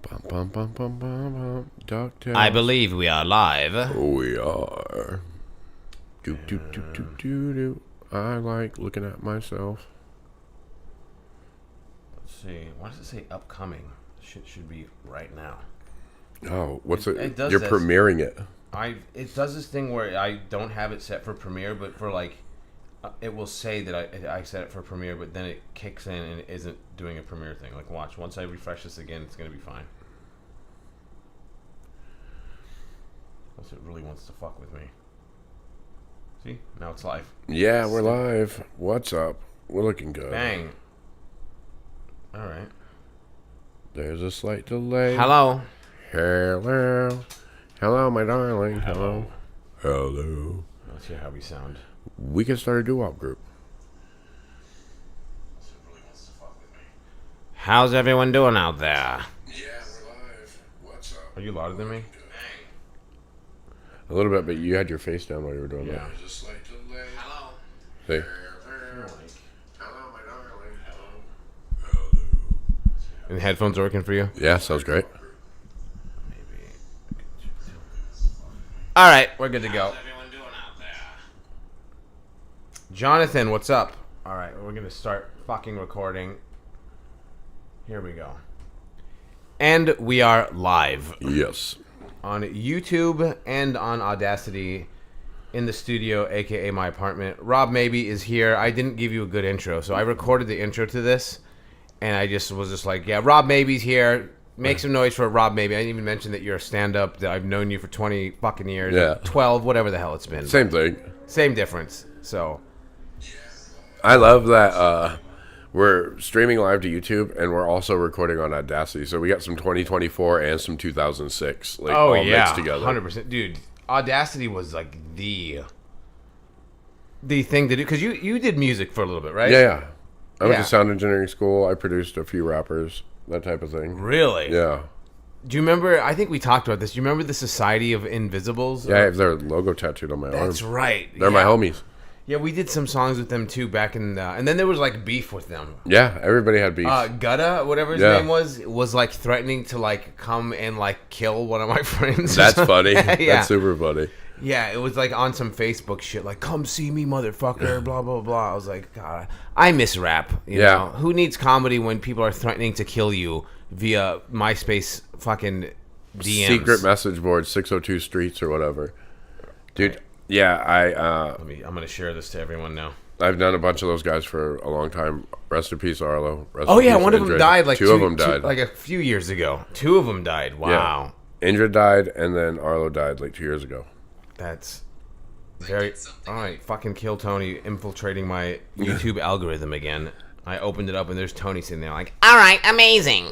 Bum, bum, bum, bum, bum, bum. DuckTales. I believe we are live. We are. Do, do, do, do, do, do. I like looking at myself. Let's see. Why does it say upcoming? Shit should be right now. Oh, what's it? It does You're this. premiering it. It does this thing where I don't have it set for premiere, but for it will say that I set it for premiere, but then it kicks in and it isn't doing a premiere thing. Like, watch. Once I refresh this again, it's gonna be fine. Unless it really wants to fuck with me. See? Now it's live. Yeah, we're live. What's up? We're looking good. Bang. All right. There's a slight delay. Hello. Hello. Hello, my darling. Hello. Hello. Let's hear how we sound. We can start a doo-wop group. How's everyone doing out there? Yeah, we're live. What's up? Are you louder than me? A little bit, but you had your face down while you were doing that. Yeah. There's a slight delay. Hello. See? Hello, my darling. Hello. And the headphones are working for you? Yeah, sounds great. Maybe. All right, we're good to go. How's everyone doing out there? Jonathan, what's up? All right, we're going to start fucking recording. Here we go. And we are live Yes. on YouTube and on Audacity in the studio, aka my apartment. Rob Maebe is here. I didn't give you a good intro, so I recorded the intro to this, and I was just like, yeah, Rob Maebe's here. Make some noise for Rob Maebe. I didn't even mention that you're a stand-up, that I've known you for 20 fucking years. Yeah. 12, whatever the hell it's been. Same thing. Same difference. So, I love that we're streaming live to YouTube and we're also recording on Audacity. So we got some 2024 and some 2006 all mixed together. 100%. Dude, Audacity was like the thing to do. Because you did music for a little bit, right? Yeah. I went Yeah. to sound engineering school. I produced a few rappers, that type of thing. Really? Yeah. Do you remember, I think we talked about this. Do you remember the Society of Invisibles? Yeah, I have their logo tattooed on my arm. That's right. They're my homies. Yeah, we did some songs with them too back in and then there was like beef with them. Yeah, everybody had beef. Gutta, whatever his Yeah. name was like threatening to like come and like kill one of my friends. That's funny. Yeah. That's super funny. Yeah, it was like on some Facebook shit, like "come see me, motherfucker," blah blah blah. I was like, God, I miss rap. You Yeah. know? Who needs comedy when people are threatening to kill you via MySpace fucking DMs? Secret message board, 602 Streets or whatever. Dude, yeah, I'm gonna share this to everyone now. I've done a bunch of those guys for a long time. Rest in peace, Arlo. Rest Oh in yeah, peace, one of them Indra. died. Like two of them died. like a few years ago. Two of them died. Wow, Indra died, and then Arlo died like 2 years ago. that's very. All right, fucking kill Tony infiltrating my YouTube algorithm again. I opened it up and there's Tony sitting there like, All right, amazing.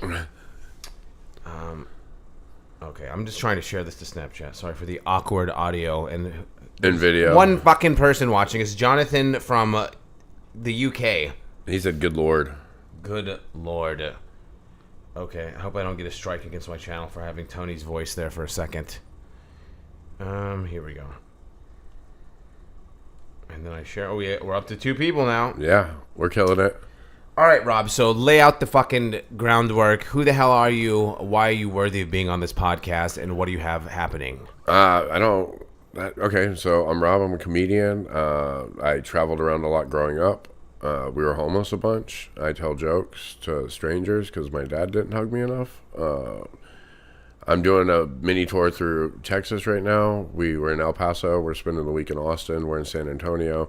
okay, I'm just trying to share this to Snapchat. Sorry for the awkward audio and In video. one fucking person watching. It's Jonathan from the UK. He said, good lord. Good lord. Okay, I hope I don't get a strike against my channel for having Tony's voice there for a second. Here we go. And then I share. Oh yeah, we're up to 2 people now. Yeah, we're killing it. All right, Rob. So lay out the fucking groundwork. Who the hell are you? Why are you worthy of being on this podcast? And what do you have happening? Okay, so I'm Rob. I'm a comedian. I traveled around a lot growing up. We were homeless a bunch. I tell jokes to strangers because my dad didn't hug me enough. I'm doing a mini tour through Texas right now. We were in El Paso. We're spending the week in Austin. We're in San Antonio.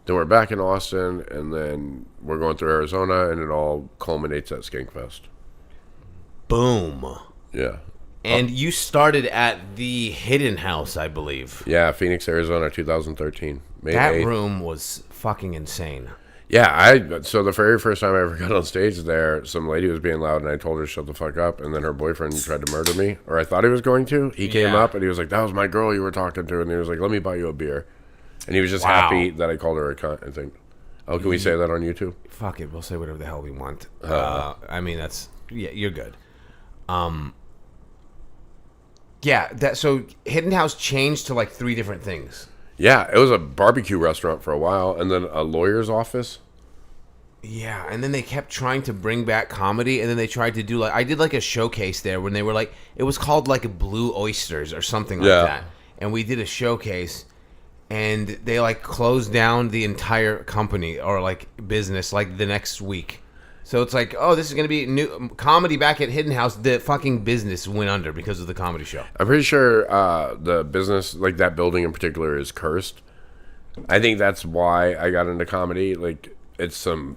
Then we're back in Austin, and then we're going through Arizona, and it all culminates at Skankfest. Boom. Yeah. And you started at the Hidden House, I believe. Yeah, Phoenix, Arizona, 2013. May That 8th. room was fucking insane. Yeah, so the very first time I ever got on stage there, some lady was being loud, and I told her to shut the fuck up, and then her boyfriend tried to murder me, or I thought he was going to. He came Yeah. up, and he was like, that was my girl you were talking to, and he was like, let me buy you a beer. And he was just Wow. happy that I called her a cunt, I think. Oh, can we say that on YouTube? Fuck it, we'll say whatever the hell we want. I mean, you're good. Yeah, so Hidden House changed to like 3 different things. Yeah, it was a barbecue restaurant for a while, and then a lawyer's office. Yeah, and then they kept trying to bring back comedy, and then they tried to do like I did like a showcase there when they were like it was called like Blue Oysters or something like that, and we did a showcase, and they like closed down the entire company or like business like the next week. So it's like, oh, this is gonna be new comedy back at Hidden House. The fucking business went under because of the comedy show. I'm pretty sure the business, like that building in particular, is cursed. I think that's why I got into comedy. Like, it's some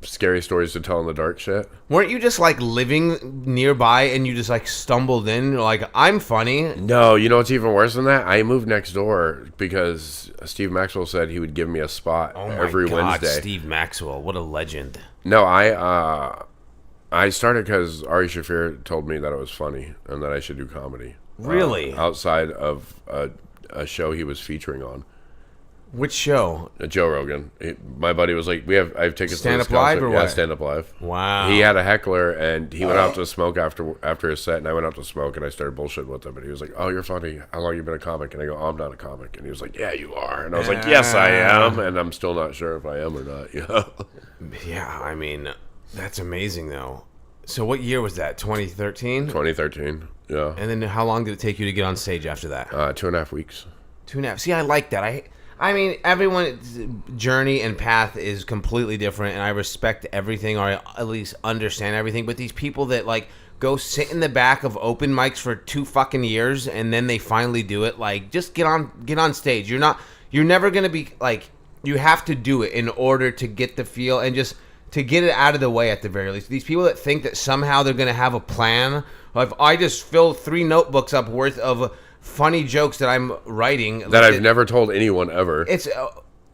scary stories to tell in the dark shit. Weren't you just like living nearby and you just like stumbled in? You're like, I'm funny. No, you know what's even worse than that? I moved next door because Steve Maxwell said he would give me a spot every Wednesday. Steve Maxwell, what a legend. No, I started because Ari Shaffir told me that it was funny and that I should do comedy. Really? Outside of a show he was featuring on. Which show? Joe Rogan. My buddy was like, I have tickets Stand to Up this Live concert. or Yeah, what? Stand Up Live. Wow. He had a heckler, and he went out to smoke after his set, and I went out to smoke, and I started bullshitting with him, and he was like, oh, you're funny. How long you been a comic? And I go, oh, I'm not a comic. And he was like, yeah, you are. And I was like, yes, I am. And I'm still not sure if I am or not. You know? Yeah, I mean, that's amazing, though. So what year was that? 2013? 2013. Yeah. And then how long did it take you to get on stage after that? 2.5 weeks. 2.5. See, I like that. I mean, everyone's journey and path is completely different, and I respect everything, or I at least understand everything. But these people that like go sit in the back of open mics for 2 fucking years, and then they finally do it, like, just get on stage. You're never gonna be like, you have to do it in order to get the feel and just to get it out of the way at the very least. These people that think that somehow they're gonna have a plan, like I just filled 3 notebooks up worth of funny jokes that I'm writing That I've never told anyone ever. It's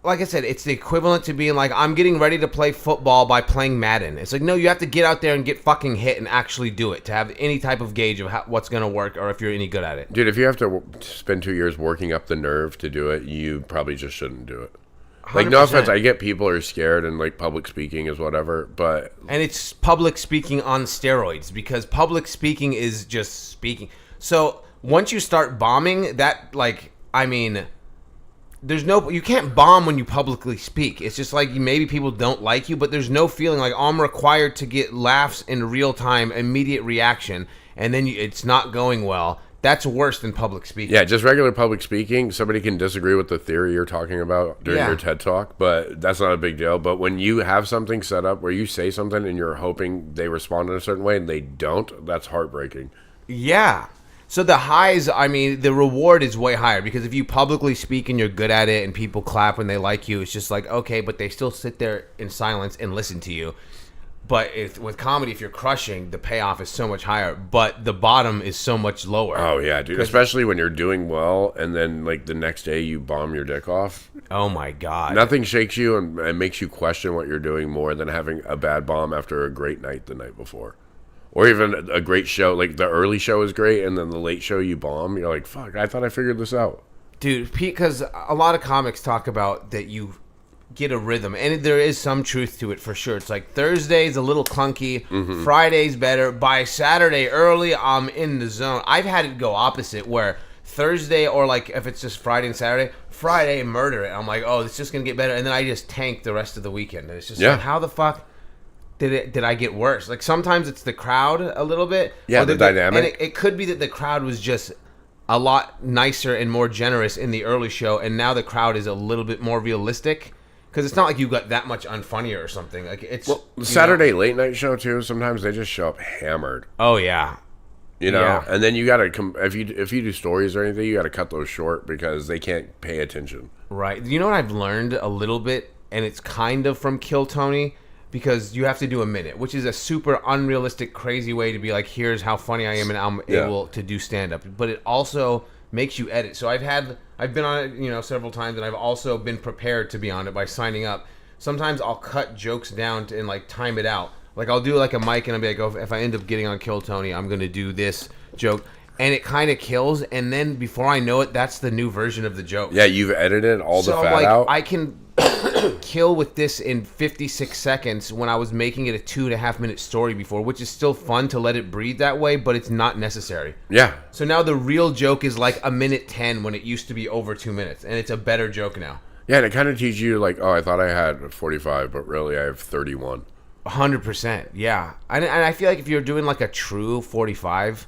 like I said, it's the equivalent to being like, I'm getting ready to play football by playing Madden. It's like, no, you have to get out there and get fucking hit and actually do it to have any type of gauge of what's going to work or if you're any good at it. Dude, if you have to spend 2 years working up the nerve to do it, you probably just shouldn't do it. Like, 100%. no offense, I get people are scared and like public speaking is whatever, but And it's public speaking on steroids because public speaking is just speaking. So once you start bombing, that, like, I mean, you can't bomb when you publicly speak. It's just like maybe people don't like you, but there's no feeling like, oh, I'm required to get laughs in real time, immediate reaction, and then it's not going well. That's worse than public speaking. yeah, just regular public speaking, somebody can disagree with the theory you're talking about during your TED Talk, but that's not a big deal. But when you have something set up where you say something and you're hoping they respond in a certain way and they don't, that's heartbreaking. Yeah. So the highs, I mean, the reward is way higher because if you publicly speak and you're good at it and people clap when they like you, it's just like, okay, but they still sit there in silence and listen to you. But with comedy, if you're crushing, the payoff is so much higher, but the bottom is so much lower. Oh, yeah, dude. Especially when you're doing well and then, like, the next day you bomb your dick off. Oh, my God. Nothing shakes you and makes you question what you're doing more than having a bad bomb after a great night the night before. Or even a great show. Like, the early show is great, and then the late show you bomb. You're like, fuck, I thought I figured this out. Dude, because a lot of comics talk about that you get a rhythm, and there is some truth to it for sure. It's like Thursday's a little clunky, Friday's better. By Saturday early, I'm in the zone. I've had it go opposite, where Thursday, or like if it's just Friday and Saturday, Friday, murder it. I'm like, oh, it's just going to get better, and then I just tank the rest of the weekend. And it's just like, how the fuck did I get worse? Like, sometimes it's the crowd a little bit. Yeah, the dynamic. And it could be that the crowd was just a lot nicer and more generous in the early show, and now the crowd is a little bit more realistic. Because it's not like you got that much unfunnier or something. Like, it's the Saturday late night show too. Sometimes they just show up hammered. Oh yeah, you know. And then you gotta if you do stories or anything, you gotta cut those short because they can't pay attention. Right. You know what I've learned a little bit, and it's kind of from Kill Tony, because you have to do a minute, which is a super unrealistic, crazy way to be like, here's how funny I am, and I'm able to do stand up. But it also makes you edit. So I've been on it, several times, and I've also been prepared to be on it by signing up. Sometimes I'll cut jokes down and like time it out. Like, I'll do like a mic, and I'll be like, oh, if I end up getting on Kill Tony, I'm gonna do this joke, and it kind of kills. And then before I know it, that's the new version of the joke. Yeah, you've edited all the fat like, out. I can kill with this in 56 seconds when I was making it a 2.5 minute story before, which is still fun to let it breathe that way, but it's not necessary. Yeah. So now the real joke is like a minute 10 when it used to be over 2 minutes, and it's a better joke now. Yeah, and it kind of teaches you like, oh, I thought I had 45, but really I have 31. 100%, yeah. And I feel like if you're doing like a true 45,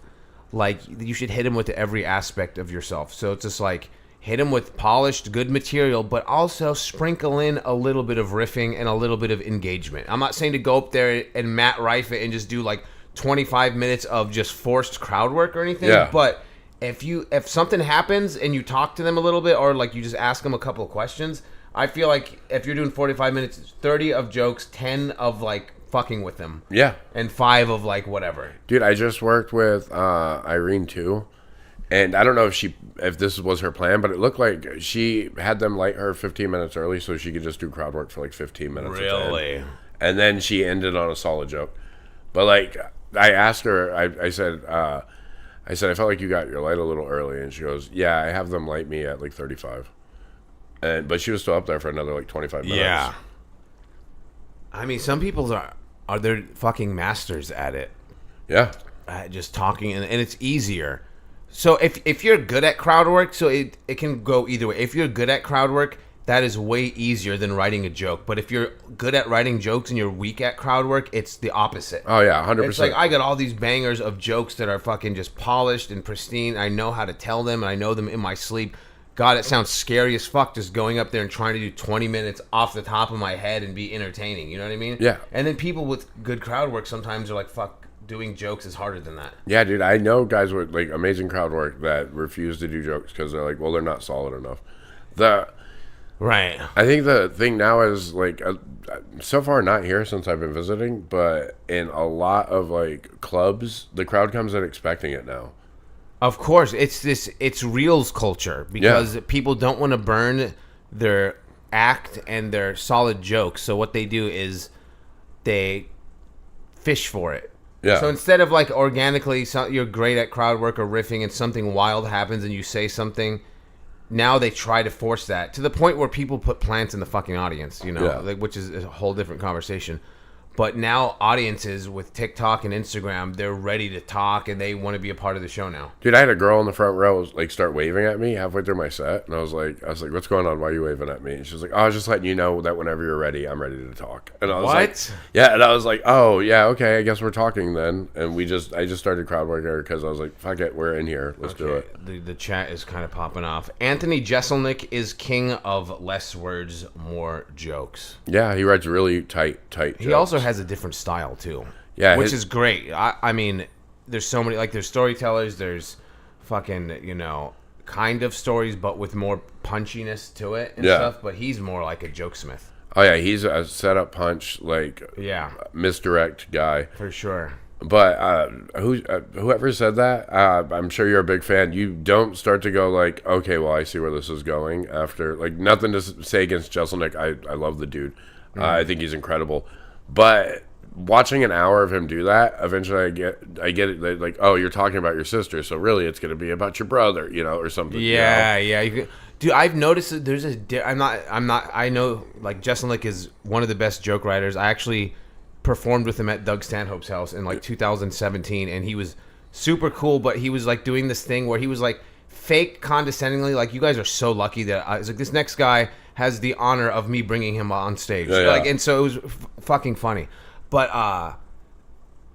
like you should hit him with every aspect of yourself. So it's just like hit him with polished, good material, but also sprinkle in a little bit of riffing and a little bit of engagement. I'm not saying to go up there and Matt Rife it and just do like 25 minutes of just forced crowd work or anything. Yeah. But if something happens and you talk to them a little bit, or like you just ask them a couple of questions, I feel like if you're doing 45 minutes, 30 of jokes, 10 of like fucking with them. Yeah. And 5 of like whatever. Dude, I just worked with Irene too. And I don't know if this was her plan, but it looked like she had them light her 15 minutes early so she could just do crowd work for like 15 minutes. Really? And then she ended on a solid joke. But like, I asked her, I said, I felt like you got your light a little early. And she goes, yeah, I have them light me at like 35. But she was still up there for another like 25 minutes. Yeah. I mean, some people are they're fucking masters at it. Yeah. Just talking, and it's easier. So if you're good at crowd work, so it can go either way. If you're good at crowd work, that is way easier than writing a joke. But if you're good at writing jokes and you're weak at crowd work, it's the opposite. Oh, yeah, 100%. It's like I got all these bangers of jokes that are fucking just polished and pristine. I know how to tell them, and I know them in my sleep. God, it sounds scary as fuck just going up there and trying to do 20 minutes off the top of my head and be entertaining. You know what I mean? Yeah. And then people with good crowd work sometimes are like, fuck, doing jokes is harder than that. Yeah, dude, I know guys with like amazing crowd work that refuse to do jokes because they're like, well, they're not solid enough. Right. I think the thing now is like, so far not here since I've been visiting, but in a lot of like clubs, the crowd comes in expecting it now. Of course, it's reels culture because people don't want to burn their act and their solid jokes. So what they do is they fish for it. Yeah. So instead of like organically, you're great at crowd work or riffing, and something wild happens and you say something, now they try to force that to the point where people put plants in the fucking audience, you know, like, which is a whole different conversation. But now audiences with TikTok and Instagram, they're ready to talk and they want to be a part of the show now. Dude, I had a girl in the front row like start waving at me halfway through my set, and I was like, what's going on? Why are you waving at me? And she was like, oh, I was just letting you know that whenever you're ready, I'm ready to talk. And I was like, yeah, and I was like, oh yeah, okay, I guess we're talking then. And I just started crowd working her because I was like, fuck it, we're in here, let's do it. The chat is kind of popping off. Anthony Jeselnik is king of less words, more jokes. Yeah, he writes really tight jokes. He also has a different style too. Yeah, which is great. I mean, there's so many, like, there's storytellers, there's fucking, you know, kind of stories, but with more punchiness to it and stuff. But he's more like a jokesmith. Oh yeah, he's a setup punch, like, misdirect guy for sure. But whoever said that, I'm sure you're a big fan. You don't start to go like, okay, well, I see where this is going after. Like, nothing to say against Jeselnik. I love the dude. I think he's incredible. But watching an hour of him do that, eventually I get it. Like, oh, you're talking about your sister, so really it's going to be about your brother, you know, or something. Yeah, you know? Yeah. Dude, I've noticed that there's I know, like, Jeselnik is one of the best joke writers. I actually performed with him at Doug Stanhope's house in like 2017, and he was super cool, but he was like doing this thing where he was like fake condescendingly, like, you guys are so lucky that I was like, this next guy has the honor of me bringing him on stage. Like, and so it was fucking funny. But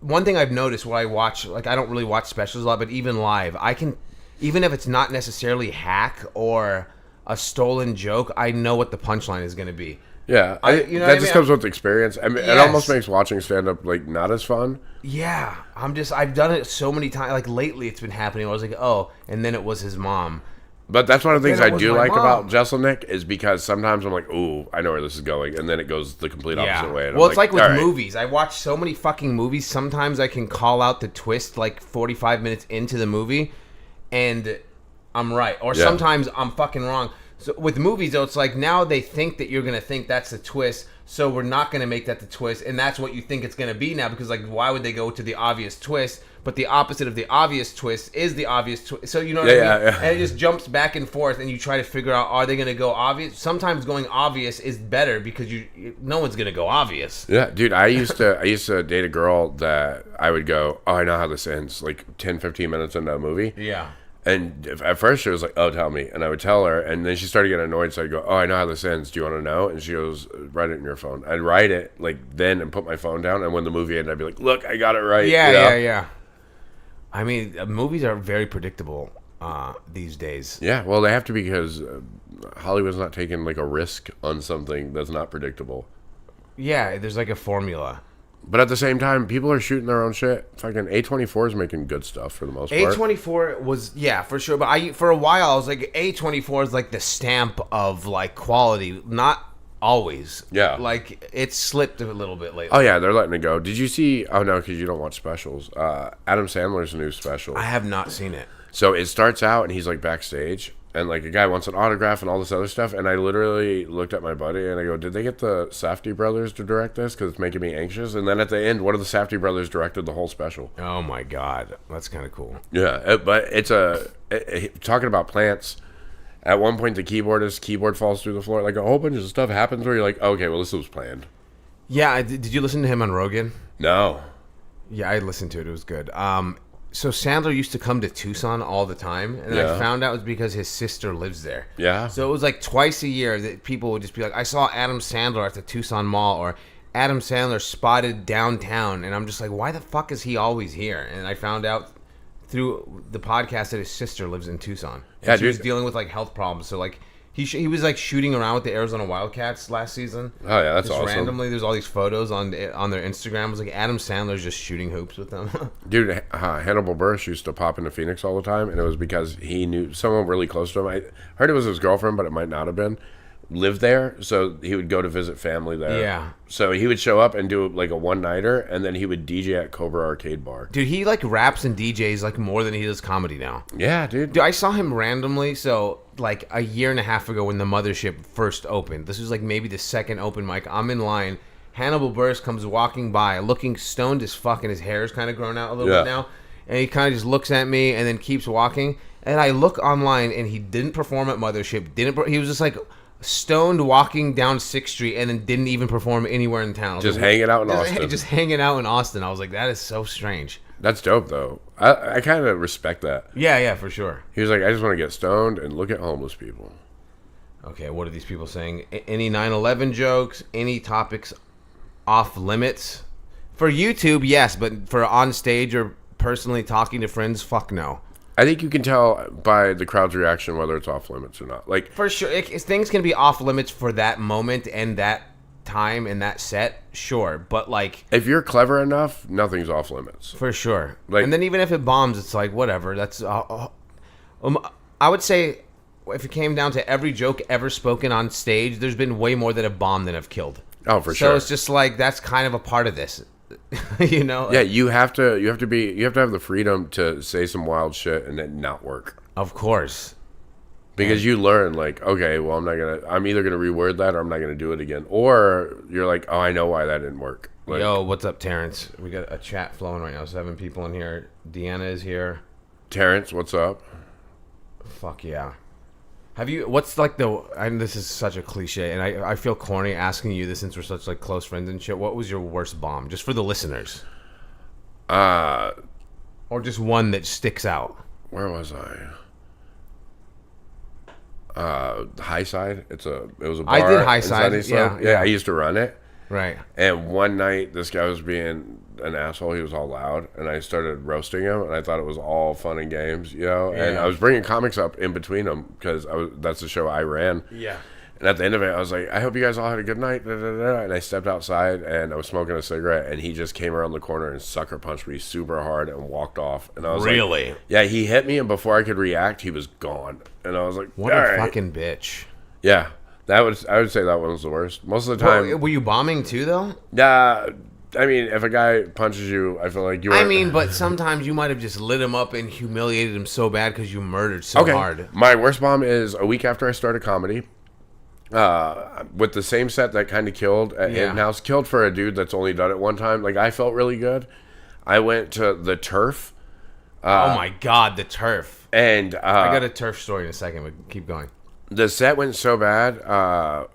one thing I've noticed when I watch, like, I don't really watch specials a lot, but even live, I can, even if it's not necessarily hack or a stolen joke, I know what the punchline is going to be. Yeah, that just comes with experience. I mean, it almost makes watching stand-up like not as fun. Yeah, I've done it so many times. Like, lately, it's been happening. I was like, oh, and then it was his mom. But that's one of the things I do like about Jeselnik is because sometimes I'm like, ooh, I know where this is going, and then it goes the complete opposite way. And well, it's like with movies. I watch so many fucking movies. Sometimes I can call out the twist like 45 minutes into the movie, and I'm right. Or sometimes I'm fucking wrong. So with movies, though, it's like now they think that you're going to think that's the twist, so we're not going to make that the twist, and that's what you think it's going to be now, because, like, why would they go to the obvious twist? But the opposite of the obvious twist is the obvious twist. So, you know what I mean? Yeah. And it just jumps back and forth, and you try to figure out, are they going to go obvious? Sometimes going obvious is better because no one's going to go obvious. Yeah, dude, I used to date a girl that I would go, oh, I know how this ends, like 10, 15 minutes into a movie. Yeah. And at first she was like, "Oh, tell me," and I would tell her, and then she started getting annoyed. So I'd go, "Oh, I know how this ends. Do you want to know?" And she goes, "Write it in your phone." I'd write it like then and put my phone down, and when the movie ended, I'd be like, "Look, I got it right." Yeah, you know? yeah. I mean, movies are very predictable these days. Yeah, well, they have to because Hollywood's not taking like a risk on something that's not predictable. Yeah, there's like a formula. But at the same time, people are shooting their own shit. Fucking A24 is making good stuff for the most part. A24 was, yeah, for sure. But for a while, I was like, A24 is like the stamp of like quality. Not always. Yeah. Like, it slipped a little bit lately. Oh yeah, they're letting it go. Did you see? Oh no, because you don't watch specials. Adam Sandler's new special. I have not seen it. So it starts out and he's like backstage and like a guy wants an autograph and all this other stuff. And I literally looked at my buddy and I go, "Did they get the Safdie brothers to direct this? Because it's making me anxious." And then at the end, one of the Safdie brothers directed the whole special. Oh my God. That's kind of cool. Yeah, but it's talking about plants. At one point, the keyboard falls through the floor. Like a whole bunch of stuff happens where you're like, okay, well, this was planned. Yeah, did you listen to him on Rogan? No. Yeah, I listened to it. It was good. So Sandler used to come to Tucson all the time, and Yeah. I found out it was because his sister lives there. Yeah. So it was like twice a year that people would just be like, "I saw Adam Sandler at the Tucson Mall," or "Adam Sandler spotted downtown," and I'm just like, "Why the fuck is he always here?" And I found out through the podcast that his sister lives in Tucson. And Yeah, she was dude. dealing with like health problems. So like he was like shooting around with the Arizona Wildcats last season. Oh, yeah, that's Just awesome. randomly, there's all these photos on their Instagram. It was like Adam Sandler's just shooting hoops with them. Dude, Hannibal Buress used to pop into Phoenix all the time, and it was because he knew someone really close to him. I heard it was his girlfriend, but it might not have been. Lived there, so he would go to visit family there. Yeah. So he would show up and do like a one-nighter, and then he would DJ at Cobra Arcade Bar. Dude, he like raps and DJs like more than he does comedy now. Yeah, dude. Dude, I saw him randomly. So like a year and a half ago when the Mothership first opened, this was like maybe the second open mic. I'm in line. Hannibal Buress comes walking by, looking stoned as fuck, and his hair is kind of grown out a little Yeah. bit now. And he kind of just looks at me and then keeps walking. And I look online, and he didn't perform at Mothership. He was just like stoned walking down 6th Street, and then didn't even perform anywhere in town. I was Just like, hanging out in Austin. Just hanging out in Austin. I was like, that is so strange. That's dope, though. I kind of respect that. Yeah, for sure. He was like, I just want to get stoned and look at homeless people. Okay, what are these people saying? Any 9/11 jokes? Any topics off limits? For YouTube, yes, but for on stage or personally talking to friends, fuck no. I think you can tell by the crowd's reaction whether it's off limits or not. Like, For sure, things can be off limits for that moment and that time and that set, sure. But like, if you're clever enough, nothing's off limits. for sure. Like- And then even if it bombs, it's like whatever. That's I would say if it came down to every joke ever spoken on stage, there's been way more that have bombed than have killed. Oh, for So sure. it's just like that's kind of a part of this, you know? Yeah, you have to have the freedom to say some wild shit and it not work. Of course. Because you learn, like, okay, well, I'm either gonna reword that or I'm not gonna do it again. Or you're like, oh, I know why that didn't work. Like, Yo, what's up, Terrence? We got a chat flowing right now. 7 people in here. Deanna is here. Terrence, what's up? Fuck yeah. Have you? What's like and this is such a cliche, and I feel corny asking you this since we're such like close friends and shit. What was your worst bomb, just for the listeners, or just one that sticks out? Where was I? High Side. It was a bar. I did High in Side, Sunnyside. yeah. I used to run it. Right. And one night, this guy was being an asshole. He was all loud, and I started roasting him. And I thought it was all fun and games, you know. And Yeah. I was bringing comics up in between them because that's the show I ran. Yeah. And at the end of it, I was like, I hope you guys all had a good night. Da, da, da. And I stepped outside, and I was smoking a cigarette, and he just came around the corner and sucker punched me super hard and walked off. And I was like, Really? yeah, he hit me, and before I could react, he was gone. And I was like, What all a right. fucking bitch. Yeah, I would say that one was the worst. Most of the time, Well, were you bombing too, though? I mean, if a guy punches you, I feel like you. I mean, but sometimes you might have just lit him up and humiliated him so bad because you murdered so okay. hard. My worst bomb is a week after I started comedy. With the same set that kind of killed at Yeah. Hidden House, killed for a dude that's only done it one time. Like, I felt really good. I went to the Turf. Oh my God, the turf. And I got a turf story in a second, but keep going. the set went so bad. I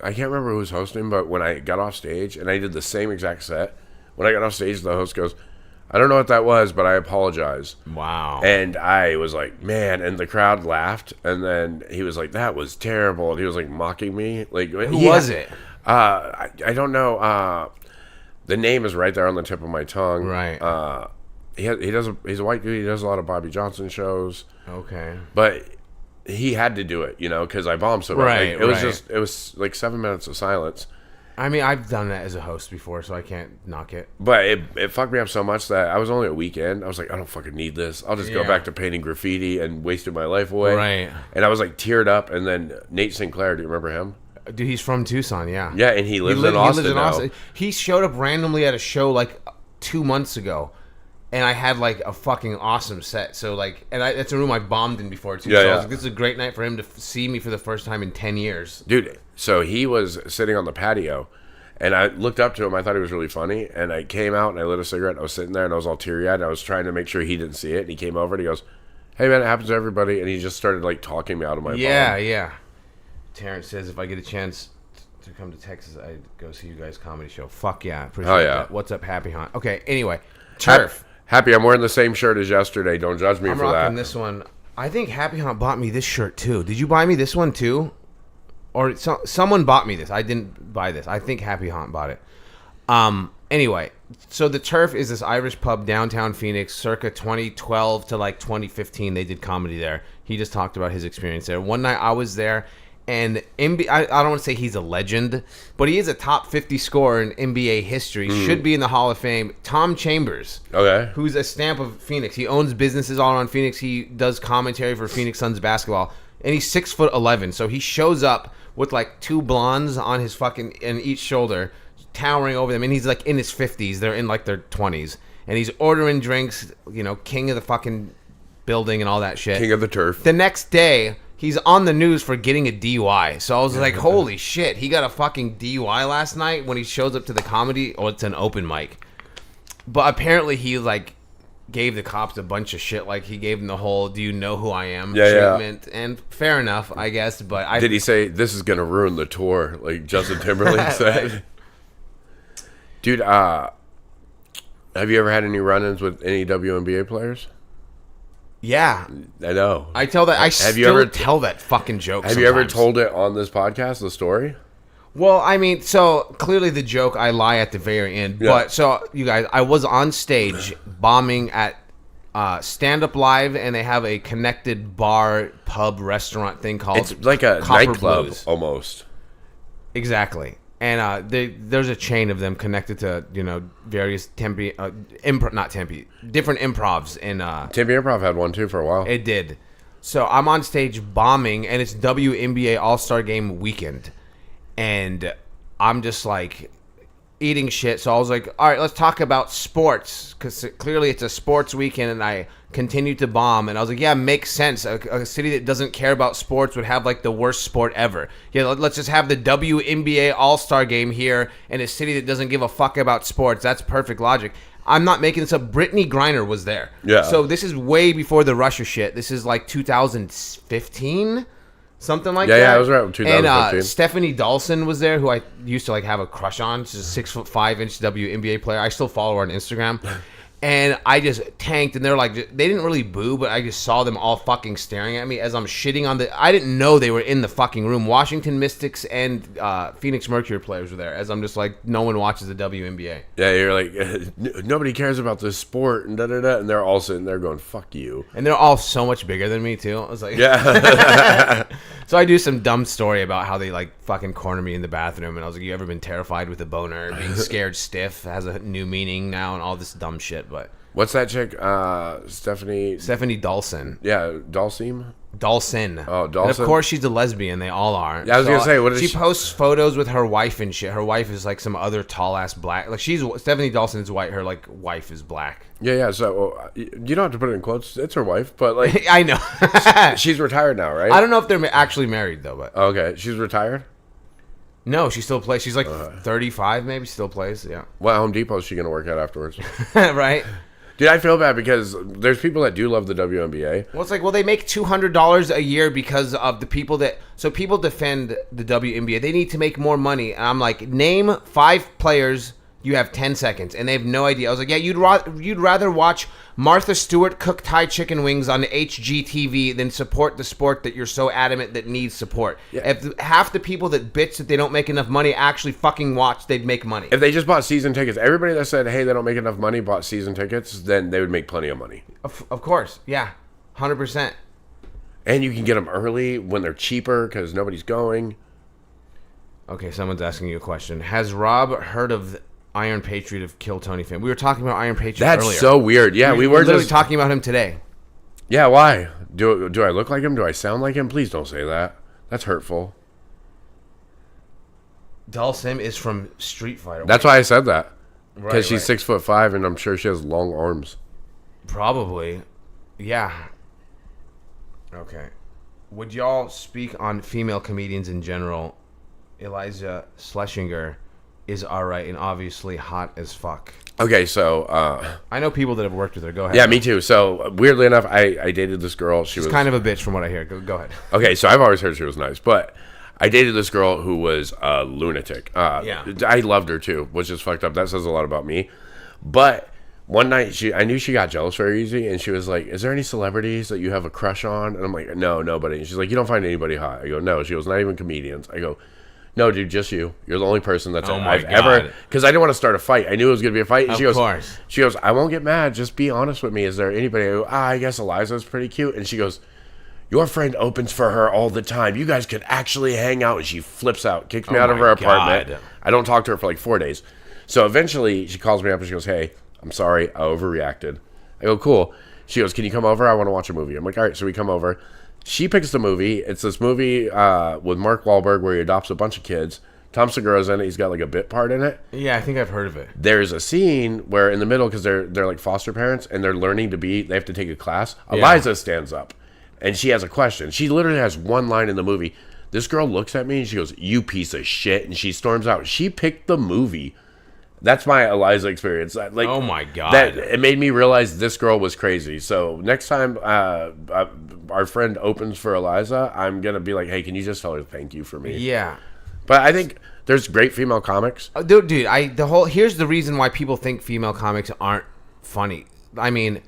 can't remember who was hosting, but when I got off stage and I did the same exact set, when I got off stage, the host goes, I don't know what that was, but I apologize. Wow. And I was like, man, and the crowd laughed. And then he was like, that was terrible. And he was like mocking me. Like, Who was it? I don't know. The name is right there on the tip of my tongue. Right. He's a white dude. He does a lot of Bobby Johnson shows. Okay. But he had to do it, because I bombed so bad. Right, Like, it was like 7 minutes of silence. I mean, I've done that as a host before, so I can't knock it. But it fucked me up so much that I was only a weekend. I was like, I don't fucking need this. I'll just go Yeah. back to painting graffiti and wasting my life away. Right. And I was like teared up. And then Nate Sinclair, do you remember him? Dude, he's from Tucson, yeah. Yeah, and he lives in Austin now. He showed up randomly at a show like 2 months ago, and I had like a fucking awesome set. So like, and it's a room I bombed in before too. Yeah, so I yeah. was like, this is a great night for him to see me for the first time in 10 years. Dude, so he was sitting on the patio, and I looked up to him. I thought he was really funny, and I came out and I lit a cigarette. And I was sitting there, and I was all teary-eyed. And I was trying to make sure he didn't see it. And he came over and he goes, "Hey man, it happens to everybody." And he just started like talking me out of my bomb. Yeah. Terrence says if I get a chance to come to Texas, I'd go see you guys' comedy show. Fuck yeah, appreciate Oh, yeah. that. What's up, Happy Hunt? Okay, anyway, Turf. Happy, I'm wearing the same shirt as yesterday. Don't judge me I'm for rocking that. this one. I think Happy Hunt bought me this shirt too. Did you buy me this one too? Or someone bought me this. I didn't buy this. I think Happy Hunt bought it. Anyway, so the Turf is this Irish pub downtown Phoenix, circa 2012 to like 2015. They did comedy there. He just talked about his experience there. One night I was there, and I don't want to say he's a legend, but he is a top 50 scorer in NBA history. Should be in the Hall of Fame. Tom Chambers. Okay. Who's a stamp of Phoenix. He owns businesses all around Phoenix. He does commentary for Phoenix Suns basketball. And he's 6'11", so he shows up with like two blondes on his fucking in each shoulder, towering over them. And he's like in his 50s. They're in like their 20s. And he's ordering drinks, king of the fucking building and all that shit. King of the Turf. The next day, he's on the news for getting a DUI. So I was like, holy shit, he got a fucking DUI last night when he shows up to the comedy, or it's an open mic. But apparently he like gave the cops a bunch of shit. Like he gave them the whole "do you know who I am" treatment. And fair enough, I guess. But did he say this is gonna ruin the tour, like Justin Timberlake said? Dude, have you ever had any run-ins with any WNBA players? Yeah, I know. I tell that. I still tell that fucking joke. Have you ever told it on this podcast, the story? Well, I mean, so clearly the joke, I lie at the very end. Yeah. But so you guys, I was on stage bombing at Stand Up Live, and they have a connected bar, pub, restaurant thing called It's like a Copper nightclub Blues. almost. Exactly. And there's a chain of them connected to various Tempe, not Tempe, different improvs in Tempe Improv had one too for a while. It did. So I'm on stage bombing, and it's WNBA All-Star Game weekend. And I'm just like eating shit. So I was like, all right, let's talk about sports, because clearly it's a sports weekend. And I continued to bomb. And I was like, yeah, makes sense. A city that doesn't care about sports would have like the worst sport ever. Yeah, let's just have the WNBA All-Star Game here in a city that doesn't give a fuck about sports. That's perfect logic. I'm not making this up. Brittany Griner was there. Yeah. So this is way before the Russia shit. This is like 2015. Something like that. Yeah, it was around 2015. And Stephanie Dawson was there, who I used to like have a crush on. She's a 6'5" WNBA player. I still follow her on Instagram. And I just tanked, and they're like, they didn't really boo, but I just saw them all fucking staring at me as I'm shitting on I didn't know they were in the fucking room. Washington Mystics and Phoenix Mercury players were there, as I'm just like, no one watches the WNBA. Yeah, you're like, nobody cares about this sport, and da-da-da, and they're all sitting there going, fuck you. And they're all so much bigger than me, too. I was like, Yeah. So I do some dumb story about how they like fucking corner me in the bathroom, and I was like, "You ever been terrified with a boner? Being scared stiff has a new meaning now, and all this dumb shit." But What's that chick? Stephanie Dawson. Yeah, Dawson. Oh, Dawson. And of course, she's a lesbian. They all are. Yeah, I was gonna say, what is she posts photos with her wife and shit. Her wife is like some other tall ass black. Like Stephanie Dawson is white. Her like wife is black. Yeah. So you don't have to put it in quotes. It's her wife, but like I know. she's retired now, right? I don't know if they're actually married though, but Okay, she's retired. no, she still plays. She's like 35, maybe. Still plays. Yeah. What Home Depot is she gonna work at afterwards? Right. Dude, I feel bad because there's people that do love the WNBA. Well, it's like, well, they make $200 a year because of the people that... So people defend the WNBA. They need to make more money. And I'm like, name 5 players You have 10 seconds, and they have no idea. I was like, yeah, you'd rather watch Martha Stewart cook Thai chicken wings on HGTV than support the sport that you're so adamant that needs support. Yeah. If half the people that bitch that they don't make enough money actually fucking watch, they'd make money. If they just bought season tickets, everybody that said, hey, they don't make enough money, bought season tickets, then they would make plenty of money. Of course, yeah, 100%. And you can get them early when they're cheaper because nobody's going. Okay, someone's asking you a question. Has Rob heard of Iron Patriot of Kill Tony fame? We were talking about Iron Patriot That's earlier. so weird. Yeah, we were literally just talking about him today. Yeah, why? Do I look like him? Do I sound like him? Please don't say that. That's hurtful. Dulcim is from Street Fighter. That's why I said that. Right, Because she's right. 6'5", and I'm sure she has long arms. Probably. Yeah. Okay. Would y'all speak on female comedians in general? Eliza Schlesinger is alright and obviously hot as fuck. Okay, so I know people that have worked with her. Go ahead. yeah, me too. So weirdly enough, I dated this girl. She's kind of a bitch from what I hear. Go ahead. Okay, so I've always heard she was nice, but I dated this girl who was a lunatic. Yeah. I loved her too, which is fucked up. That says a lot about me. But one night, I knew she got jealous very easy, and she was like, is there any celebrities that you have a crush on? And I'm like, no, nobody. And she's like, you don't find anybody hot? I go, no. She goes, not even comedians. I go, no, dude, just you. You're the only person that's Oh my I've God. ever... Because I didn't want to start a fight. I knew it was going to be a fight. And Of she goes, course. She goes, I won't get mad. Just be honest with me. Is there anybody? I go, I guess Eliza's pretty cute. And she goes, your friend opens for her all the time. You guys could actually hang out. And she flips out, kicks me Oh out of my her apartment. God. I don't talk to her for like 4 days. So eventually she calls me up and she goes, hey, I'm sorry. I overreacted. I go, cool. She goes, can you come over? I want to watch a movie. I'm like, all right. So we come over. She picks the movie. It's this movie with Mark Wahlberg where he adopts a bunch of kids. Tom Segura's in it. He's got like a bit part in it. Yeah, I think I've heard of it. There's a scene where in the middle, because they're like foster parents and they're learning to be, they have to take a class. Eliza stands up and she has a question. She literally has one line in the movie. This girl looks at me and she goes, you piece of shit. And she storms out. She picked the movie. That's my Eliza experience. Like, Oh my God. That it made me realize this girl was crazy. So next time our friend opens for Eliza, I'm going to be like, hey, can you just tell her thank you for me? Yeah. But I think there's great female comics. Dude, here's the reason why people think female comics aren't funny. I mean,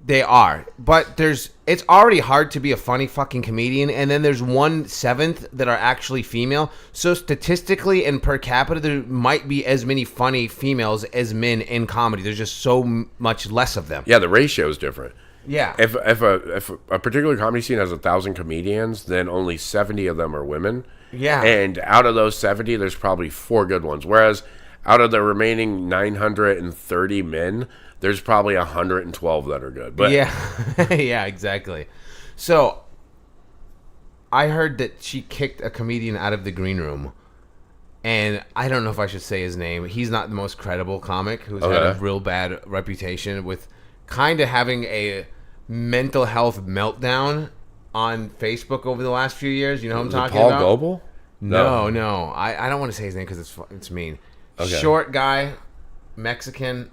they are, but it's already hard to be a funny fucking comedian, and then there's 1/7 that are actually female. So statistically and per capita, there might be as many funny females as men in comedy. There's just so much less of them. Yeah, the ratio is different. Yeah. If a particular comedy scene has 1,000 comedians, then only 70 of them are women. Yeah. And out of those 70, there's probably 4 good ones. Whereas out of the remaining 930 men, there's probably 112 that are good. But yeah, yeah, exactly. So I heard that she kicked a comedian out of the green room, and I don't know if I should say his name. He's not the most credible comic who's had a real bad reputation with kind of having a mental health meltdown on Facebook over the last few years. You know what I'm talking Paul about? Goebel? No. I don't want to say his name because it's mean. Okay. Short guy, Mexican.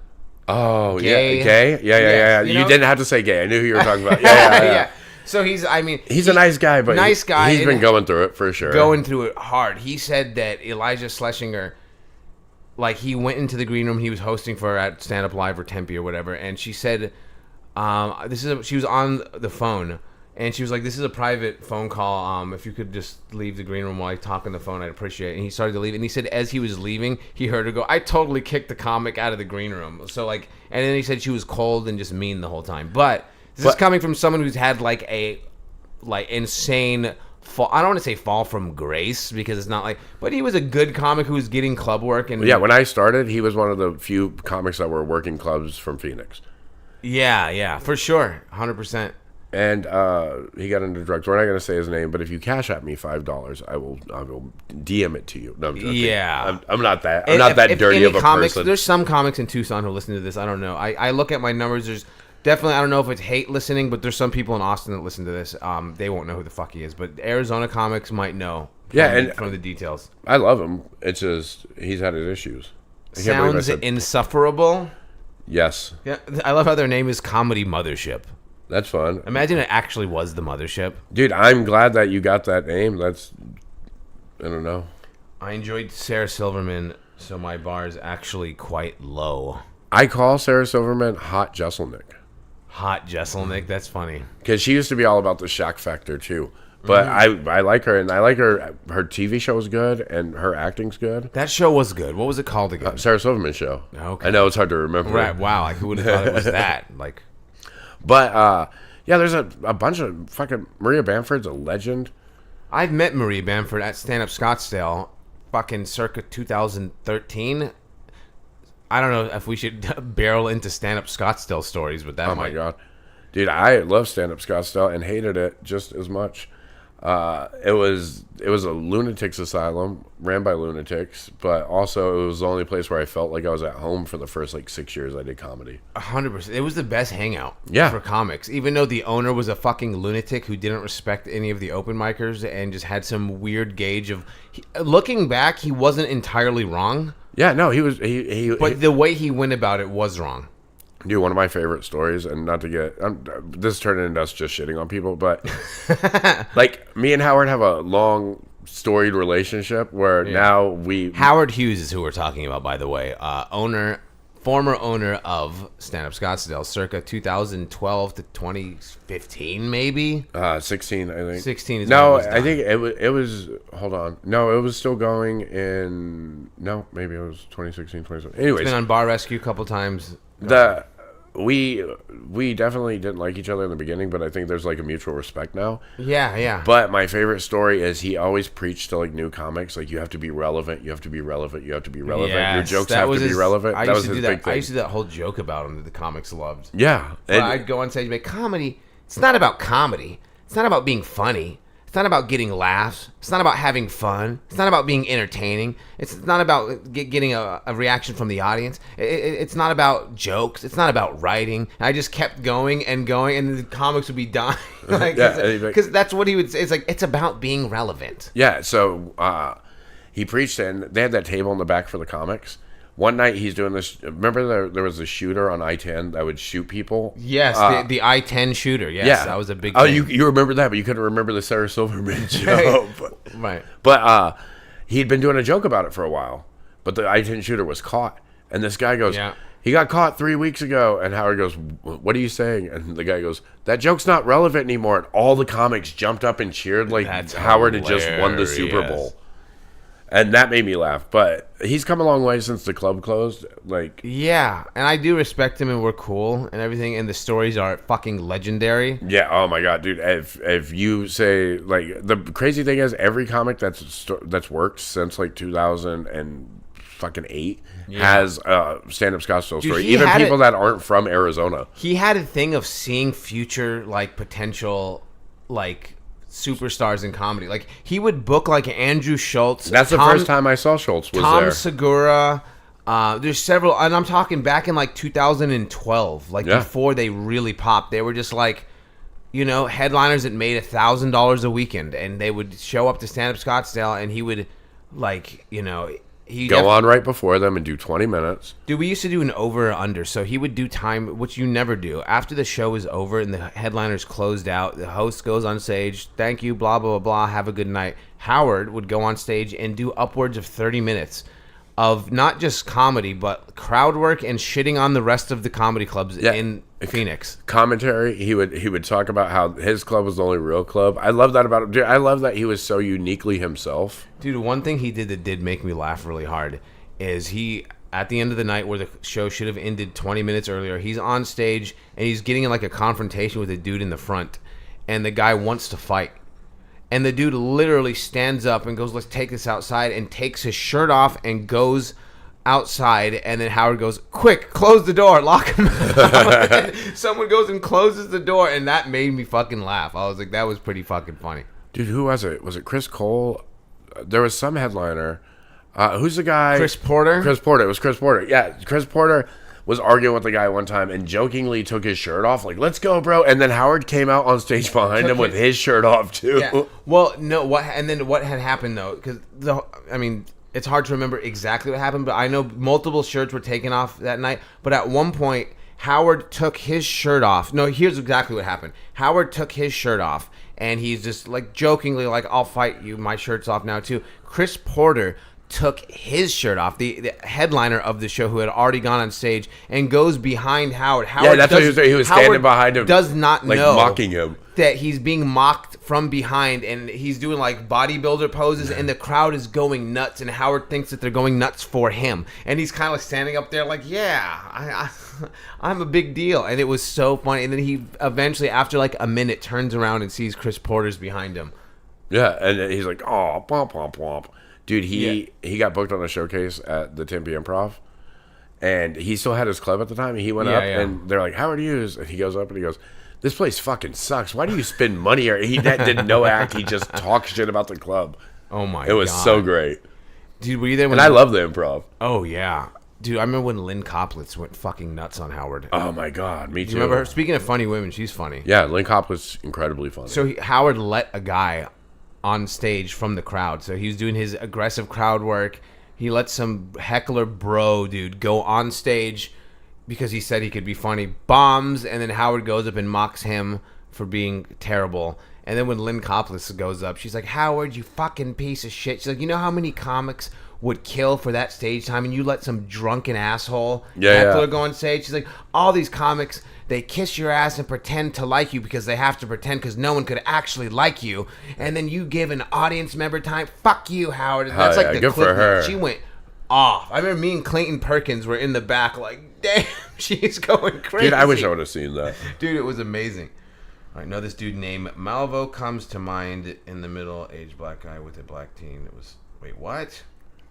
Oh, Gay. yeah. Gay? Yeah. You You know? didn't have to say gay. I knew who you were talking about. Yeah. Yeah. So he's He's a nice guy, but nice guy, he's been and- going through it for sure. going through it hard. He said that Elijah Schlesinger, like, he went into the green room he was hosting for at Stand Up Live or Tempe or whatever, and she said, she was on the phone, and she was like, this is a private phone call. If you could just leave the green room while I talk on the phone, I'd appreciate it. And he started to leave, and he said as he was leaving, he heard her go, I totally kicked the comic out of the green room. So, like, and then he said she was cold and just mean the whole time. But this is coming from someone who's had, like, a insane fall. I don't want to say fall from grace because it's not like, but he was a good comic who was getting club work. And Yeah, when I started, he was one of the few comics that were working clubs from Phoenix. yeah, for sure, 100%. And he got into drugs. We're not going to say his name, but if you cash at me $5, I will DM it to you. No, I'm joking. Yeah. I'm not that. I'm And not if- that if dirty any of a comics, person. There's some comics in Tucson who listen to this. I don't know. I look at my numbers. There's definitely, I don't know if it's hate listening, but there's some people in Austin that listen to this. They won't know who the fuck he is, but Arizona comics might know. From the details. I love him. It's just he's had his issues. I can't believe I Sounds said- insufferable. Yes, Yeah, I love how their name is Comedy Mothership. that's fun, Imagine it actually was the mothership. dude. I'm glad that you got that name. That's I don't know. I enjoyed Sarah Silverman So my bar is actually quite low. I call Sarah Silverman Hot Jesselnick. Hot Jesselnick, that's funny. Because she used to be all about the Shaq factor, too. But I like her, and I like her. Her TV show is good, and her acting's good. That show was good. What was it called again? Sarah Silverman show. Okay. I know it's hard to remember. Right. Wow. I who would have thought it was that? Like, But, yeah, there's a bunch of fucking... Maria Bamford's a legend. I've met Marie Bamford at Stand Up Scottsdale, fucking circa 2013. I don't know if we should barrel into Stand Up Scottsdale stories, but that Oh, my God. Dude, I love stand-up Scottsdale and hated it just as much. It was a lunatics asylum ran by lunatics, but also it was the only place where I felt like I was at home for the first 6 years I did comedy. 100%. It was the best hangout Yeah. for comics. Even though the owner was a fucking lunatic who didn't respect any of the open micers and just had some weird gauge of... looking back, he wasn't entirely wrong. Yeah, no, he was. But the way he went about it was wrong. Dude, one of my favorite stories, and not to get this turned into us just shitting on people, but me and Howard have a long storied relationship where now we... Howard Hughes is who we're talking about, by the way. Former owner of Stand Up Scottsdale, circa 2012 to 2015, maybe. 16, I think. 16 is no, when it was I think it was. Hold on, no, it was still going in. No, maybe it was 2016, 2017. Anyways, been on Bar Rescue a couple times. We definitely didn't like each other in the beginning, but I think there's a mutual respect now. Yeah. But my favorite story is he always preached to new comics, you have to be relevant, you have to be relevant, you have to be relevant. Your Yes, jokes that have was to be his- relevant. I That used was to his do big that. thing. I used to do that whole joke about him that the comics loved. Yeah, But I'd go on stage and make comedy. It's not about comedy. It's not about being funny. It's not about getting laughs. It's not about having fun. It's not about being entertaining. It's not about getting a reaction from the audience. It's not about jokes. It's not about writing. I just kept going, and the comics would be dying. Because that's what he would say. It's about being relevant. Yeah, so he preached, and they had that table in the back for the comics. One night he's doing this. Remember there was a shooter on I-10 that would shoot people? Yes, the I-10 shooter. Yes, Yeah. that was a big Oh, thing. you remember that, but you couldn't remember the Sarah Silverman show. Right. But he'd been doing a joke about it for a while. But the I-10 shooter was caught. And this guy goes, Yeah. he got caught 3 weeks ago. And Howard goes, what are you saying? And the guy goes, that joke's not relevant anymore. And all the comics jumped up and cheered That's Howard had just won the Super hilarious. Bowl. And that made me laugh. But he's come a long way since the club closed. Yeah, and I do respect him, and we're cool and everything, and the stories are fucking legendary. Yeah, oh my God, dude. If you say, the crazy thing is, every comic that's worked since 2008 has a stand-up Scottsdale story. he Even had people that aren't from Arizona. He had a thing of seeing future potential superstars in comedy. He would book Andrew Schultz. That's the first time I saw Schultz was Tom there. Segura. There's several, and I'm talking back in 2012, before they really popped. They were just headliners that made $1,000 a weekend, and they would show up to Stand Up Scottsdale, and he would Go on right before them and do 20 minutes. Dude, we used to do an over or under, so he would do time, which you never do. After the show is over and the headliner's closed out, the host goes on stage, thank you, blah, blah, blah, blah, have a good night. Howard would go on stage and do upwards of 30 minutes of not just comedy, but crowd work and shitting on the rest of the comedy clubs in Phoenix. Commentary, he would talk about how his club was the only real club. I love that about him. Dude, I love that he was so uniquely himself. Dude, one thing he did that did make me laugh really hard is at the end of the night where the show should have ended 20 minutes earlier, he's on stage and he's getting in a confrontation with a dude in the front, and the guy wants to fight. And the dude literally stands up and goes, let's take this outside, and takes his shirt off and goes outside. And then Howard goes, quick, close the door, lock him out. And someone goes and closes the door, and that made me fucking laugh. I was like, that was pretty fucking funny. Dude, who was it? Was it Chris Cole? There was some headliner. Who's the guy? Chris Porter? Chris Porter. It was Chris Porter. Yeah, Chris Porter was arguing with the guy one time and jokingly took his shirt off, let's go, bro. And then Howard came out on stage behind him with his shirt off, too. Yeah. Well, no, what had happened, though, because, it's hard to remember exactly what happened, but I know multiple shirts were taken off that night. But at one point, Howard took his shirt off. No, here's exactly what happened. Howard took his shirt off, and he's just, jokingly, I'll fight you. My shirt's off now, too. Chris Porter took his shirt off, the headliner of the show who had already gone on stage, and goes behind Howard. Howard that's what he was doing. He was standing behind him, does not like know mocking him. that he's being mocked from behind, and he's doing like bodybuilder poses, and the crowd is going nuts, and Howard thinks that they're going nuts for him, and he's kind of standing up there like, yeah, I'm a big deal. And it was so funny. And then he eventually, after like a minute, turns around and sees Chris Porter's behind him. Yeah, and he's like, oh, womp, womp, womp. Dude, he got booked on a showcase at the Tempe Improv, and he still had his club at the time. And he went up, and they're like, Howard Hughes. And he goes up and he goes, this place fucking sucks. Why do you spend money here? He did no act. He just talked shit about the club. Oh, my God. It was so great. Dude, were you there when... And I love the improv. Oh, yeah. Dude, I remember when Lynn Koplitz went fucking nuts on Howard. Oh, my God. Me too. You remember her? Speaking of funny women, she's funny. Yeah, Lynn Koplitz incredibly funny. So Howard let a guy on stage from the crowd. So he was doing his aggressive crowd work. He let some heckler bro dude go on stage because he said he could be funny. Bombs, and then Howard goes up and mocks him for being terrible. And then when Lynn Koplitz goes up, she's like, Howard, you fucking piece of shit. She's like, you know how many comics would kill for that stage time, and you let some drunken asshole heckler go on stage? She's like, all these comics, they kiss your ass and pretend to like you because they have to pretend because no one could actually like you. And then you give an audience member time. Fuck you, Howard. And that's like the good clip. for her. She went off. I remember me and Clayton Perkins were in the back like, damn, she's going crazy. Dude, I wish I would have seen that. Dude, it was amazing. All right, know this dude named Malvo comes to mind in the middle-aged black guy with a black teen. It was, wait, what?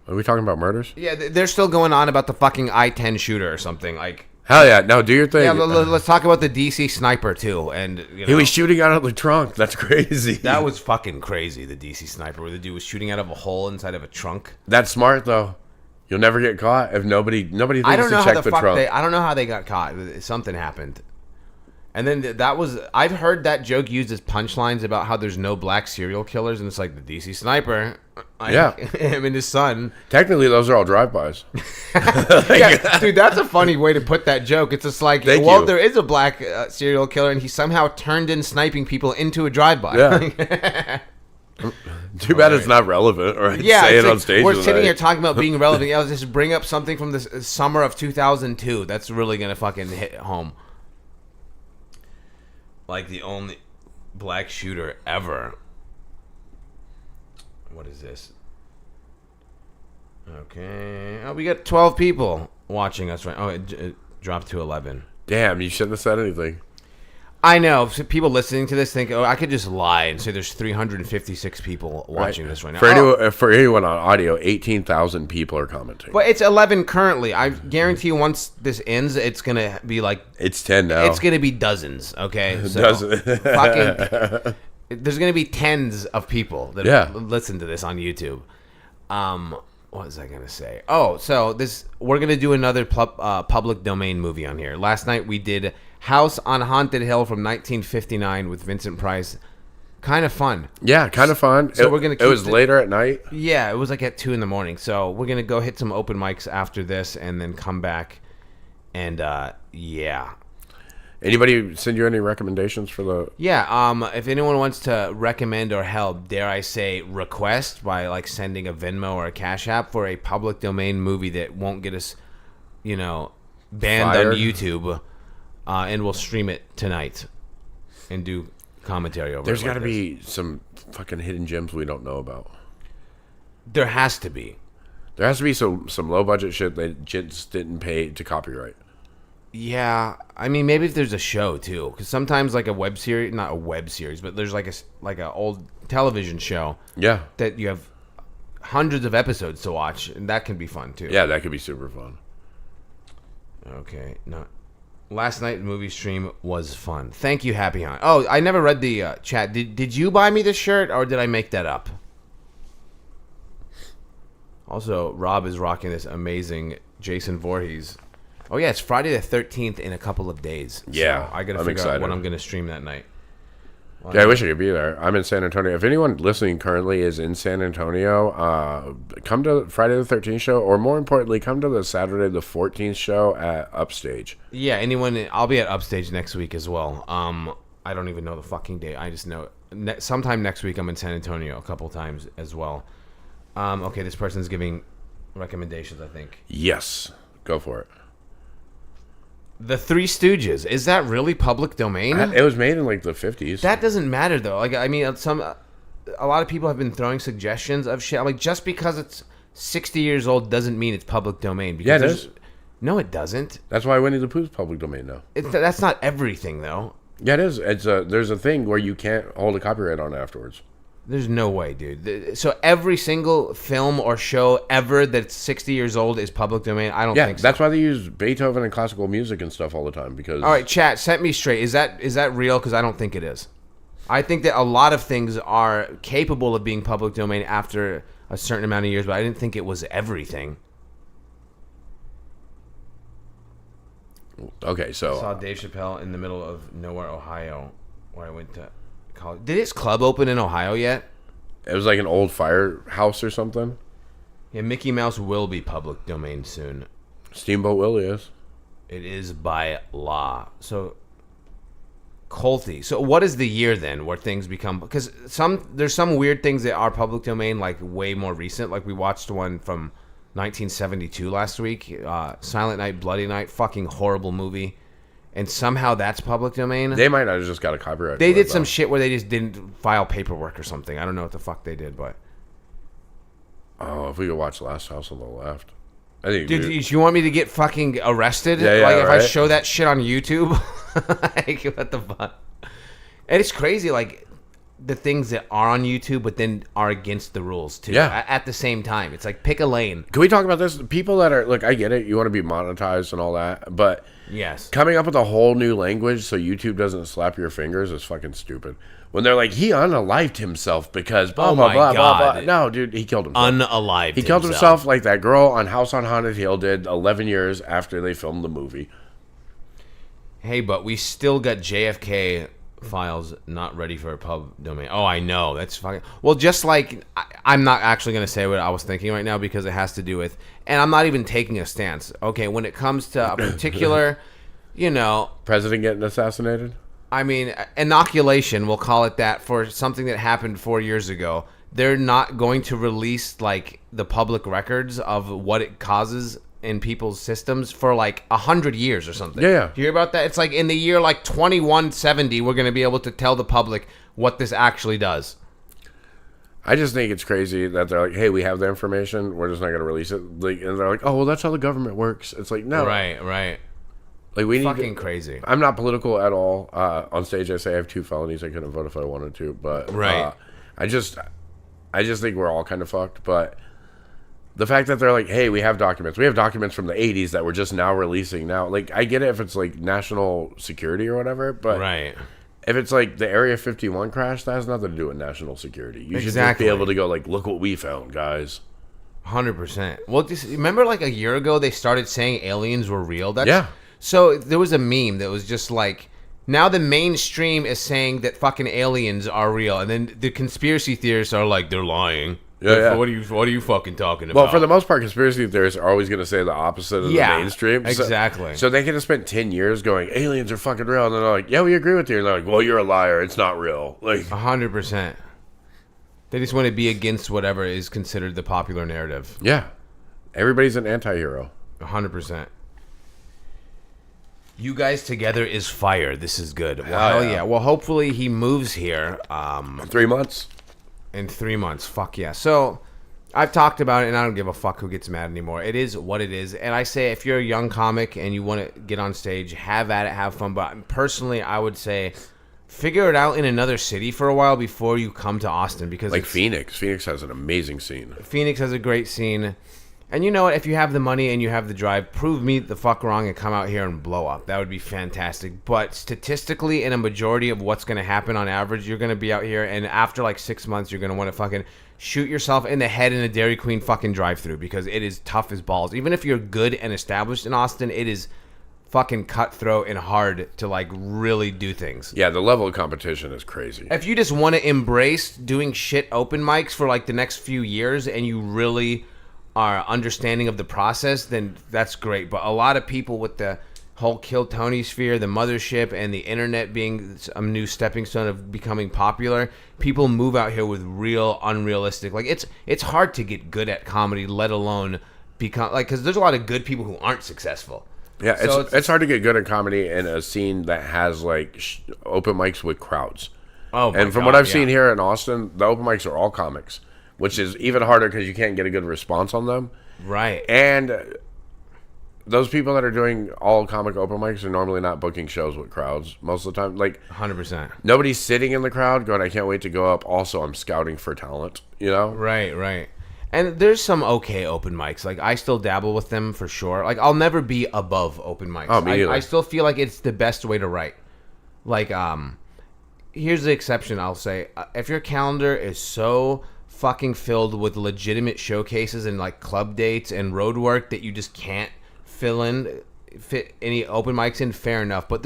Are we talking about murders? Yeah, they're still going on about the fucking I-10 shooter or something. Like, hell yeah, no, do your thing. yeah, let's talk about the DC sniper too. And you know, he was shooting out of the trunk. That's crazy. That was fucking crazy. The DC sniper, where the dude was shooting out of a hole inside of a trunk. That's smart though. You'll never get caught if nobody thinks I don't know to how check the the fuck trunk. I don't know how they got caught. Something happened. And then that was, I've heard that joke used as punchlines about how there's no black serial killers, and it's like the DC sniper, him and his son. Technically, those are all drive-bys. Yeah, dude, that's a funny way to put that joke. It's just like, there is a black serial killer, and he somehow turned in sniping people into a drive-by. Yeah. Too bad it's not relevant, or I'd say it on stage. We're sitting here talking about being relevant. Yeah, let's just bring up something from the summer of 2002. That's really gonna fucking hit home. Like the only black shooter ever. What is this? Okay. Oh, we got 12 people watching us right. Oh, it dropped to 11. Damn, you shouldn't have said anything. I know. So people listening to this think, oh, I could just lie and say there's 356 people watching this right now. For anyone on audio, 18,000 people are commenting. But it's 11 currently. I guarantee you once this ends, it's going to be like... It's 10 now. It's going to be dozens, okay? So fucking... There's going to be tens of people that listen to this on YouTube. What was I going to say? Oh, so we're going to do another public domain movie on here. Last night we did House on Haunted Hill from 1959 with Vincent Price. Kind of fun. Yeah, kind of fun. So we're gonna. It was later at night. Yeah, it was like at 2 a.m. So we're gonna go hit some open mics after this, and then come back, and yeah. Anybody send you any recommendations for the? Yeah. If anyone wants to recommend or help, dare I say, request by like sending a Venmo or a Cash App for a public domain movie that won't get us, banned Fired. on YouTube. And we'll stream it tonight and do commentary over it. There's got to be some fucking hidden gems we don't know about. There has to be. There has to be some low budget shit that just didn't pay to copyright. Yeah, I mean maybe if there's a show too, because sometimes like a web series, not a web series, but there's like a old television show. Yeah. That you have hundreds of episodes to watch, and that can be fun too. Yeah, that could be super fun. Okay, no. Last night movie stream was fun. Thank you, Happy Hunt. Oh, I never read the chat. Did you buy me this shirt, or did I make that up? Also, Rob is rocking this amazing Jason Voorhees. Oh yeah, it's Friday the 13th in a couple of days. Yeah, so I gotta figure out what I'm gonna stream that night. Yeah, I wish I could be there. I'm in San Antonio. If anyone listening currently is in San Antonio, come to Friday the 13th show, or more importantly, come to the Saturday the 14th show at Upstage. Yeah, anyone. I'll be at Upstage next week as well. I don't even know the fucking date. I just know sometime next week I'm in San Antonio a couple times as well. Okay, this person's giving recommendations, I think. Yes. Go for it. The Three Stooges. Is that really public domain? It was made in like the 50s. That doesn't matter though. Like, I mean, a lot of people have been throwing suggestions of shit. Like, just because it's 60 years old doesn't mean it's public domain. Because Yeah, it is. No, it doesn't. That's why Winnie the Pooh's public domain now. That's not everything though. Yeah, it is. There's a thing where you can't hold a copyright on it afterwards. There's no way, dude. So every single film or show ever that's 60 years old is public domain? I don't think so. That's why they use Beethoven and classical music and stuff all the time. Because All right, chat, set me straight. Is that real? Because I don't think it is. I think that a lot of things are capable of being public domain after a certain amount of years, but I didn't think it was everything. Okay, I so saw Dave Chappelle in the middle of nowhere, Ohio, where I went to college. Did his club open in Ohio yet? it was like an old firehouse or something. Yeah, Mickey Mouse will be public domain soon. Steamboat Willie is. It is by law. So, Colty. So, what is the year then where things become? Because there's some weird things that are public domain, like way more recent. Like we watched one from 1972 last week, Silent Night, Bloody Night, fucking horrible movie, and somehow that's public domain. They might not have just got a copyright. They for did it, some though. shit where they just didn't file paperwork or something. I don't know what the fuck they did, but Oh, if we could watch Last House on the Left, I think. dude, you want me to get fucking arrested? Yeah, like if I right. show that shit on YouTube, like what the fuck? And it's crazy, like the things that are on YouTube, but then are against the rules too. Yeah. At the same time, it's like pick a lane. Can we talk about this? People that are look, I get it. You want to be monetized and all that, but Yes. coming up with a whole new language so YouTube doesn't slap your fingers is fucking stupid. When they're like, he unalived himself because blah Oh blah my blah blah God. blah. No, dude, he killed himself. Unalived. He killed himself like that girl on House on Haunted Hill did 11 years after they filmed the movie. Hey, but we still got JFK files not ready for a pub domain. Oh, I know. That's fucking... Well, just like... I'm not actually going to say what I was thinking right now because it has to do with... And I'm not even taking a stance. Okay, when it comes to a particular, you know... President getting assassinated? I mean, inoculation, we'll call it that, for something that happened 4 years ago. They're not going to release, like, the public records of what it causes in people's systems for, like, 100 years or something. Yeah. Do you hear about that? It's like in the year, like, 2170, we're going to be able to tell the public what this actually does. I just think it's crazy that they're like, hey, we have the information. We're just not going to release it. Like, and they're like, oh, well, that's how the government works. It's like, no. Right. Like, we need Fucking crazy. I'm not political at all. On stage, I say I have 2 felonies. I couldn't vote if I wanted to, but Right. I just think we're all kind of fucked. But the fact that they're like, hey, we have documents. We have documents from the 80s that we're just now releasing now. Like, I get it if it's like national security or whatever, but Right. if it's like the Area 51 crash, that has nothing to do with national security. You should just Exactly. be able to go like, look what we found, guys. 100%. Well, just remember, like a year ago, they started saying aliens were real. That's, Yeah. So there was a meme that was just like, now the mainstream is saying that fucking aliens are real, and then the conspiracy theorists are like, they're lying. Yeah. What are you fucking talking about? Well, for the most part, conspiracy theorists are always going to say the opposite of the mainstream. So- exactly. So they could have spent 10 years going, aliens are fucking real. And then they're like, yeah, we agree with you. And they're like, well, you're a liar. It's not real. Like, 100%. They just want to be against whatever is considered the popular narrative. yeah. Everybody's an anti-hero. 100%. You guys together is fire. This is good. Well, hell yeah. yeah. Well, hopefully he moves here. 3 months. In 3 months. Fuck yeah. So I've talked about it, and I don't give a fuck who gets mad anymore. It is what it is. And I say if you're a young comic and you want to get on stage, have at it, have fun. But personally, I would say figure it out in another city for a while before you come to Austin. Because Like Phoenix. Phoenix has an amazing scene. Phoenix has a great scene. And you know what? If you have the money and you have the drive, prove me the fuck wrong and come out here and blow up. That would be fantastic. But statistically, in a majority of what's going to happen on average, you're going to be out here, and after like 6 months, you're going to want to fucking shoot yourself in the head in a Dairy Queen fucking drive-thru because it is tough as balls. Even if you're good and established in Austin, it is fucking cutthroat and hard to like really do things. Yeah, the level of competition is crazy. If you just want to embrace doing shit open mics for like the next few years and you really are understanding of the process, then that's great. But a lot of people with the whole Kill Tony sphere, the mothership, and the internet being a new stepping stone of becoming popular, people move out here with real unrealistic. Like it's hard to get good at comedy, let alone become like, because there's a lot of good people who aren't successful. Yeah, So it's hard to get good at comedy in a scene that has like open mics with crowds. Oh, my and from God, what I've yeah. seen here in Austin, the open mics are all comics, which is even harder because you can't get a good response on them. Right. And those people that are doing all comic open mics are normally not booking shows with crowds most of the time. Like 100%. nobody's sitting in the crowd going, "I can't wait to go up." Also, I'm scouting for talent. You know? Right. And there's some okay open mics. Like, I still dabble with them for sure. Like, I'll never be above open mics. Oh, me either. I still feel like it's the best way to write. Like, here's the exception, I'll say. If your calendar is so fucking filled with legitimate showcases and, like, club dates and road work that you just can't fit any open mics in, fair enough. But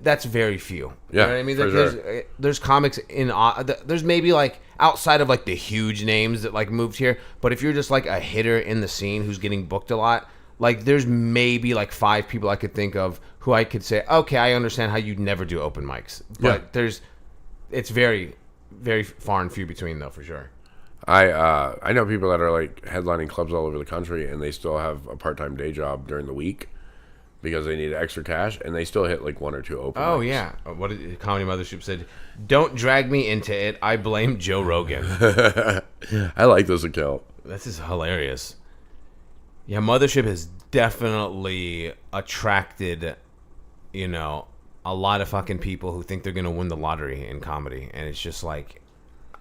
that's very few. Yeah, You know what I mean? for There's, sure. there's comics in, there's maybe like outside of like the huge names that like moved here, but if you're just like a hitter in the scene who's getting booked a lot, like there's maybe like 5 people I could think of who I could say, okay, I understand how you'd never do open mics, but it's very, very far and few between though, for sure. I know people that are like headlining clubs all over the country, and they still have a part-time day job during the week because they need extra cash, and they still hit like 1 or 2 open Oh mics. yeah, what did Comedy Mothership said? Don't drag me into it. I blame Joe Rogan. I like this account. This is hilarious. Yeah, Mothership has definitely attracted, a lot of fucking people who think they're gonna win the lottery in comedy, and it's just like,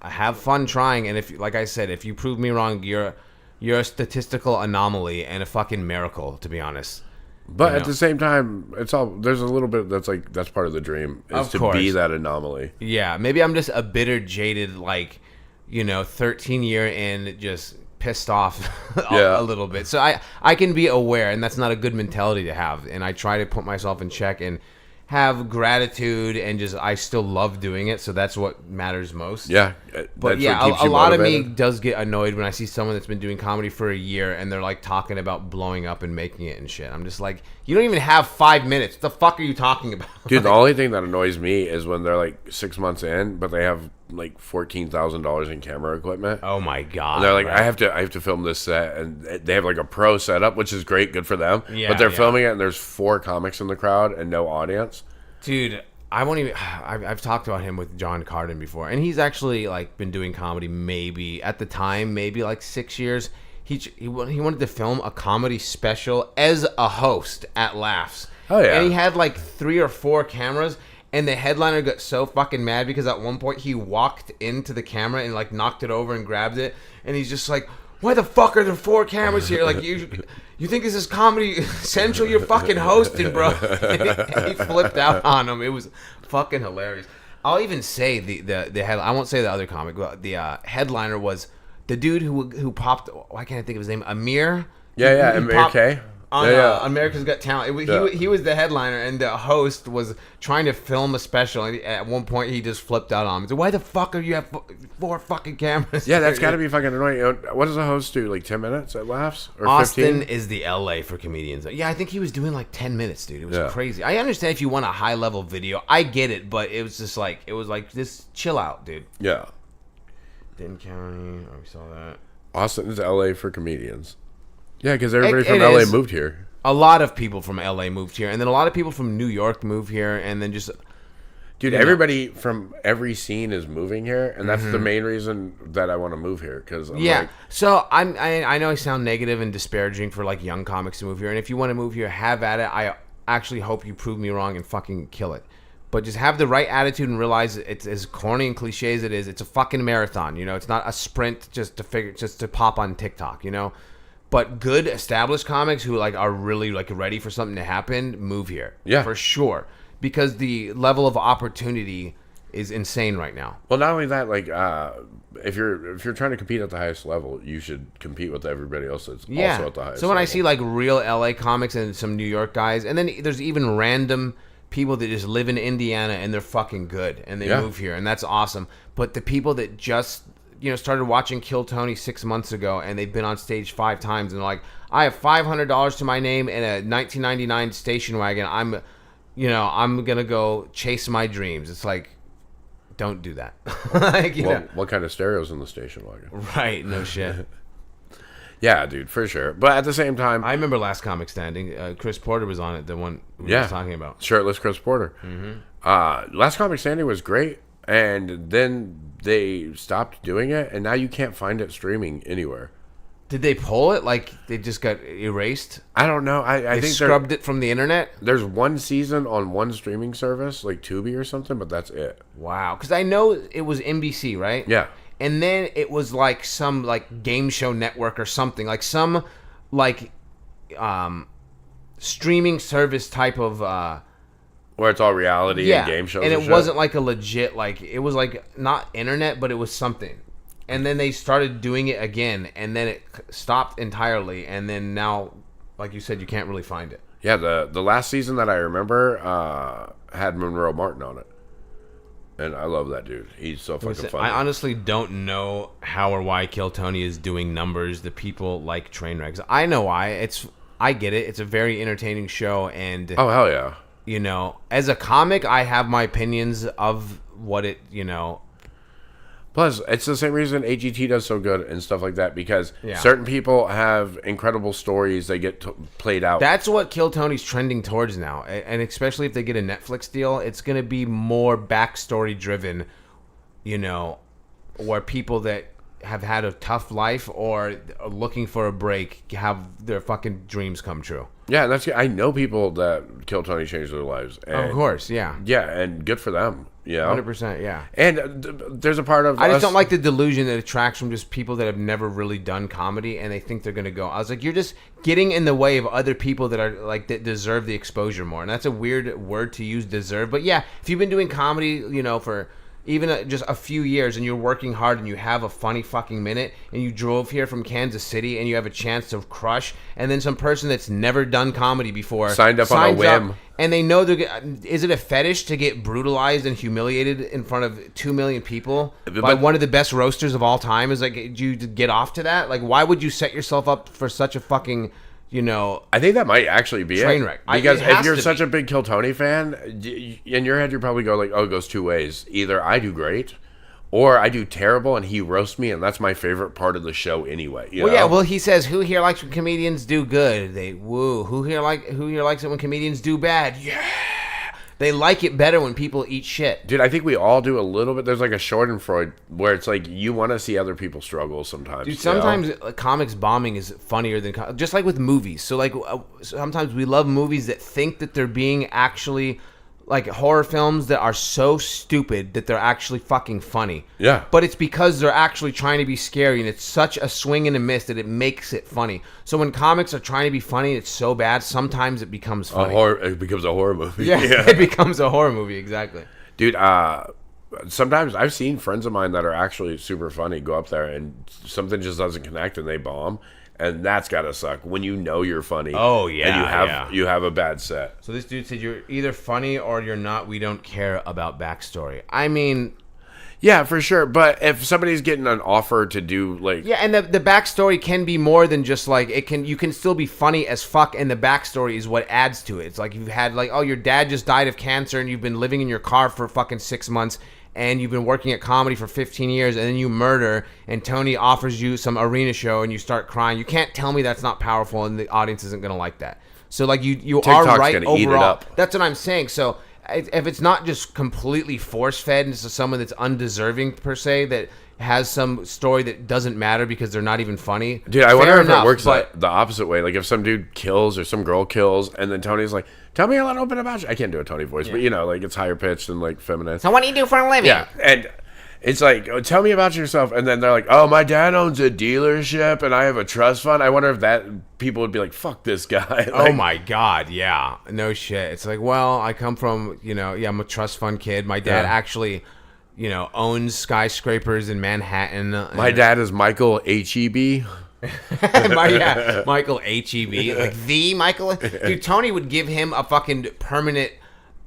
have fun trying. And if, like I said, if you prove me wrong, you're a statistical anomaly and a fucking miracle, to be honest. But You at know? the same time, there's a little bit that's part of the dream is Of to course. be that anomaly. Yeah, maybe I'm just a bitter, jaded, 13-year in, just pissed off Yeah. a little bit. So I can be aware, and that's not a good mentality to have. And I try to put myself in check and have gratitude, and just I still love doing it. So that's what matters most. Yeah, But that's yeah, what keeps a you lot of me motivated. does get annoyed when I see someone that's been doing comedy for a year and they're like talking about blowing up and making it and shit. I'm just like, you don't even have 5 minutes. What the fuck are you talking about? Dude, the only thing that annoys me is when they're like 6 months in, but they have like $14,000 in camera equipment. Oh my god! And they're like, right. I have to film this set, and they have like a pro setup, which is great, good for them. Yeah, but they're yeah. filming it, and there's 4 comics in the crowd and no audience. Dude, I won't even. I've talked about him with John Carden before, and he's actually like been doing comedy maybe at the time, maybe like 6 years. He wanted to film a comedy special as a host at Laughs. Oh, yeah. And he had like 3 or 4 cameras, and the headliner got so fucking mad because at one point he walked into the camera and like knocked it over and grabbed it, and he's just like, why the fuck are there 4 cameras here? Like, you think this is Comedy Central? You're fucking hosting, bro. And he flipped out on him. It was fucking hilarious. I'll even say the head. I won't say the other comic. But the headliner was the dude who popped. Why can't I think of his name? Amir. Yeah, He Amir popped K. on Yeah. America's Got Talent. Yeah. He was the headliner, and the host was trying to film a special. And at one point, he just flipped out on him. He said, why the fuck are you have 4 fucking cameras? Yeah, that's got to be fucking annoying. What does a host do? Like 10 minutes at Laughs? Or Austin 15? is the LA for comedians. Yeah, I think he was doing like 10 minutes, dude. It was Yeah. crazy. I understand if you want a high level video. I get it, but it was just like, just chill out, dude. Yeah. Denton County. Oh, we saw that. Austin is LA for comedians. Yeah, because everybody It from LA is. moved here. A lot of people from LA moved here, and then a lot of people from New York moved here, and then just Dude, everybody from every scene is moving here, and that's the main reason that I want to move here. Because yeah. like, So I know I sound negative and disparaging for like young comics to move here, and if you want to move here, have at it. I actually hope you prove me wrong and fucking kill it. But just have the right attitude and realize it's as corny and cliche as it is. It's a fucking marathon, It's not a sprint just to pop on TikTok, But good established comics who like are really like ready for something to happen, move here. Yeah. For sure. Because the level of opportunity is insane right now. well, not only that, like, if you're trying to compete at the highest level, you should compete with everybody else that's Yeah. also at the highest So when level. I see like real LA comics and some New York guys, and then there's even random people that just live in Indiana and they're fucking good and they Yeah. move here, and that's awesome. But the people that just started watching Kill Tony 6 months ago, and they've been on stage 5 times, and they're like, I have $500 to my name and a 1999 station wagon. I'm gonna go chase my dreams. It's like, don't do that. What kind of stereos in the station wagon? Right? No shit. Yeah, dude, for sure. But at the same time, I remember Last Comic Standing. Chris Porter was on it, the one we were talking about. Shirtless Chris Porter. Last Comic Standing was great, and then they stopped doing it, and now you can't find it streaming anywhere. Did they pull it? Like, they just got erased? I don't know. I They think scrubbed it from the internet? there's one season on one streaming service, like Tubi or something, but that's it. Wow. Because I know it was NBC, right? Yeah. And then it was like some like game show network or something, like some like streaming service type of Where it's all reality and game shows. and it shit. wasn't like a legit, like, it was like not internet, but it was something. And then they started doing it again, and then it stopped entirely, and then now, like you said, you can't really find it. Yeah, the last season that I remember had Monroe Martin on it. And I love that dude. He's so fucking funny. I honestly don't know how or why Kill Tony is doing numbers. The people like Trainwrecks. I know why. I get it. It's a very entertaining show, and Oh, hell yeah. As a comic, I have my opinions of what it, Plus, it's the same reason AGT does so good and stuff like that, because Yeah. certain people have incredible stories they get played out. That's what Kill Tony's trending towards now, and especially if they get a Netflix deal, it's going to be more backstory driven, where people that have had a tough life or are looking for a break have their fucking dreams come true. Yeah, I know people that Kill Tony changed their lives. And, Of course, yeah. Yeah, and good for them. Yeah, 100%, yeah. And there's a part of I just us- don't like the delusion that attracts from just people that have never really done comedy and they think they're gonna go. I was like, you're just getting in the way of other people that are like that deserve the exposure more. And that's a weird word to use, deserve. But yeah, if you've been doing comedy, for even just a few years and you're working hard and you have a funny fucking minute and you drove here from Kansas City and you have a chance to crush, and then some person that's never done comedy before signed up on a signs whim. and they know is it a fetish to get brutalized and humiliated in front of 2 million people by one of the best roasters of all time? Is like, do you get off to that? Like, why would you set yourself up for such a fucking, I think that might actually be train it. wreck. Because It has if you're to such be. a big Kill Tony fan, in your head you probably go like, oh, it goes two ways. Either I do great, or I do terrible and he roasts me, and that's my favorite part of the show anyway. You know? Yeah, well, he says, who here likes when comedians do good? They woo. Who here likes it when comedians do bad? Yeah. They like it better when people eat shit. Dude, I think we all do a little bit. There's like a Schadenfreude where it's like you want to see other people struggle sometimes. Dude, sometimes comics bombing is funnier than just like with movies. So like sometimes we love movies that think that they're being actually like horror films that are so stupid that they're actually fucking funny. Yeah. But it's because they're actually trying to be scary, and it's such a swing and a miss that it makes it funny. So when comics are trying to be funny, it's so bad, sometimes it becomes funny. It becomes a horror movie. Yeah, it becomes a horror movie, exactly. Dude, sometimes I've seen friends of mine that are actually super funny go up there and something just doesn't connect and they bomb. And that's gotta suck when you know you're funny. Oh, yeah, and you have a bad set. So this dude said, you're either funny or you're not. We don't care about backstory. I mean, Yeah, for sure. But if somebody's getting an offer to do like yeah, and the backstory can be more than just like you can still be funny as fuck, and the backstory is what adds to it. It's like you've had like, oh, your dad just died of cancer and you've been living in your car for fucking 6 months and you've been working at comedy for 15 years, and then you murder, and Tony offers you some arena show and you start crying. You can't tell me that's not powerful and the audience isn't going to like that. So like you are TikTok's right gonna eat it overall. up. That's what I'm saying. So if it's not just completely force-fed into someone that's undeserving per se, that has some story that doesn't matter because they're not even funny. Dude, I wonder fair if enough, it works but the opposite way. Like if some dude kills or some girl kills, and then Tony's like, "Tell me a little bit about you." I can't do a Tony voice, but like it's higher pitched and like feminine. So what do you do for a living? Yeah, and it's like, oh, tell me about yourself, and then they're like, "Oh, my dad owns a dealership, and I have a trust fund." I wonder if that people would be like, "Fuck this guy." oh Like, my god, yeah, no shit. It's like, well, I come from, I'm a trust fund kid. My dad Yeah. actually, owns skyscrapers in Manhattan. my dad is Michael H.E.B. Michael H.E.B. Like the Michael. Dude, Tony would give him a fucking permanent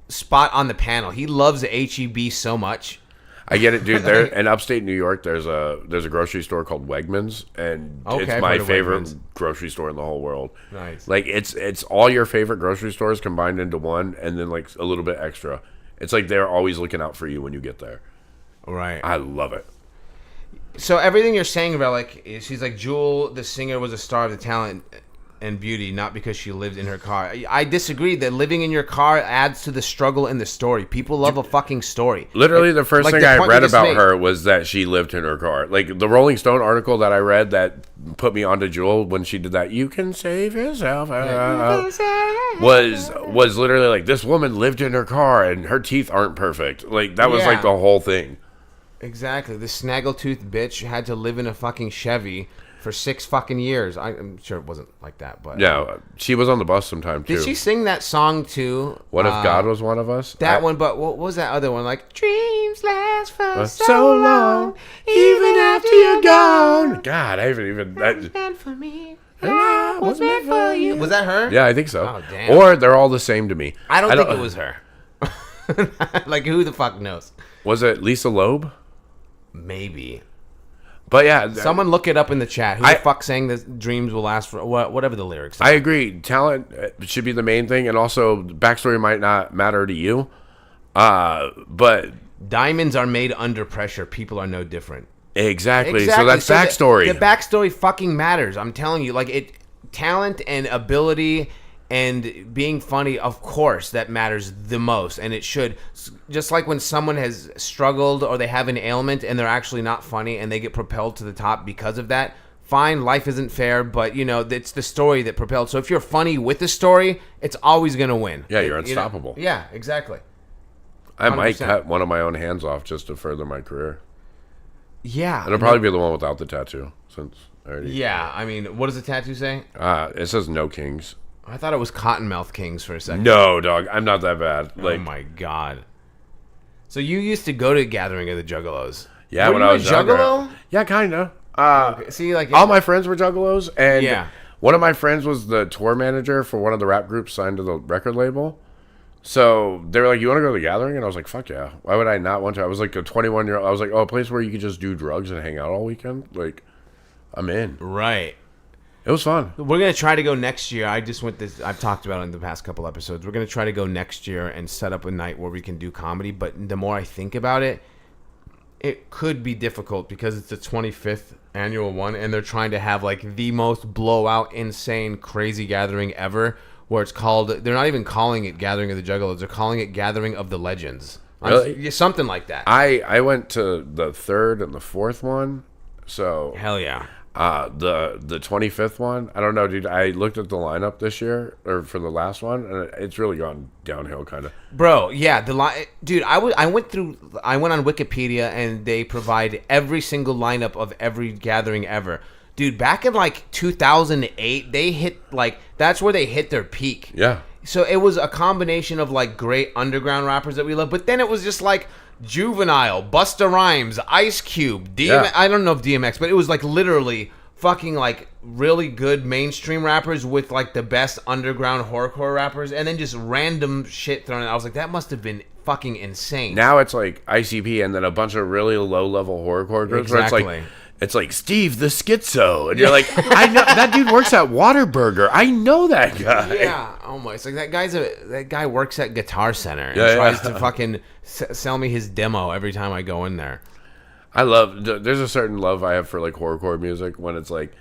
spot on the panel. He loves H.E.B. so much. I get it, dude. There in upstate New York, there's a grocery store called Wegmans, and Okay, it's I've my heard of favorite Wegmans. grocery store in the whole world. Nice. Like it's all your favorite grocery stores combined into one, and then like a little bit extra. It's like they're always looking out for you when you get there. Right. I love it. So everything you're saying, Relic, is she's like Jewel, the singer, was a star of the talent and beauty, not because she lived in her car. I disagree that living in your car adds to the struggle in the story. People love a fucking story. Literally, the first like thing the I point you read just about made. her was that she lived in her car. Like the Rolling Stone article that I read that put me onto Jewel when she did that. You can save yourself. Was literally like this woman lived in her car and her teeth aren't perfect. Like that was Yeah. like the whole thing. Exactly. This snaggletooth bitch had to live in a fucking Chevy for 6 fucking years. I'm sure it wasn't like that, but Yeah, she was on the bus sometime too. Did she sing that song too? What if God was one of us? That one, but what was that other one? Like dreams last for so long, even after you're gone. God, I haven't even. meant for me. Was meant for you. Was that her? Yeah, I think so. Oh, damn. Or they're all the same to me. I don't think it was her. Like, who the fuck knows? Was it Lisa Loeb? Maybe. But yeah, Someone look it up in the chat. Who the fuck saying that dreams will last for whatever the lyrics are? I agree. Talent should be the main thing, and also backstory might not matter to you. But Diamonds are made under pressure. People are no different. exactly. So that's backstory. The backstory fucking matters. I'm telling you. Like talent and ability and being funny, of course, that matters the most, and it should. Just like when someone has struggled or they have an ailment and they're actually not funny and they get propelled to the top because of that. Fine, life isn't fair, but it's the story that propelled. So if you're funny with the story, it's always gonna win. Yeah, you're unstoppable. Yeah, exactly. I might 100%. cut one of my own hands off just to further my career. Yeah. It'll probably be the one without the tattoo, since I already. Yeah, I mean, what does the tattoo say? It says no kings. I thought it was Cottonmouth Kings for a second. No, dog. I'm not that bad. Like, Oh my god. So you used to go to Gathering of the Juggalos. yeah, Were when you I a was younger. juggalo? Yeah, kinda. See, like All my friends were juggalos, and Yeah. one of my friends was the tour manager for one of the rap groups signed to the record label. So they were like, "You want to go to the Gathering?" And I was like, "Fuck yeah! Why would I not want to?" I was like a 21-year-old. I was like, "Oh, a place where you could just do drugs and hang out all weekend." Like, I'm in. right. It was fun. We're gonna try to go next year. I've talked about it in the past couple episodes. We're gonna try to go next year and set up a night where we can do comedy. But the more I think about it, it could be difficult because it's the 25th annual one, and they're trying to have like the most blowout, insane, crazy gathering ever. Where it's called, they're not even calling it Gathering of the Juggalos. They're calling it Gathering of the Legends. Really? Something like that. I went to the third and the fourth one. So Hell yeah. the 25th one, I don't know, dude. I looked at the lineup this year or for the last one, and it's really gone downhill, kind of. Bro, yeah, dude, I went on Wikipedia and they provide every single lineup of every gathering ever. Dude, back in like 2008, they hit that's where they hit their peak. Yeah. So it was a combination of like great underground rappers that we love, but then it was just like Juvenile, Busta Rhymes, Ice Cube, DMX. Yeah. I don't know if DMX, but it was like literally fucking like really good mainstream rappers with like the best underground horrorcore rappers, and then just random shit thrown in. I was like, that must have been fucking insane. Now it's like ICP and then a bunch of really low level horrorcore groups where Exactly. it's like Steve the Schizo, and you're like, I know that dude works at Whataburger. I know that guy. Yeah, oh my! It's like that guy works at Guitar Center and Yeah, tries yeah. to fucking sell me his demo every time I go in there. I love. There's a certain love I have for like horrorcore music when it's like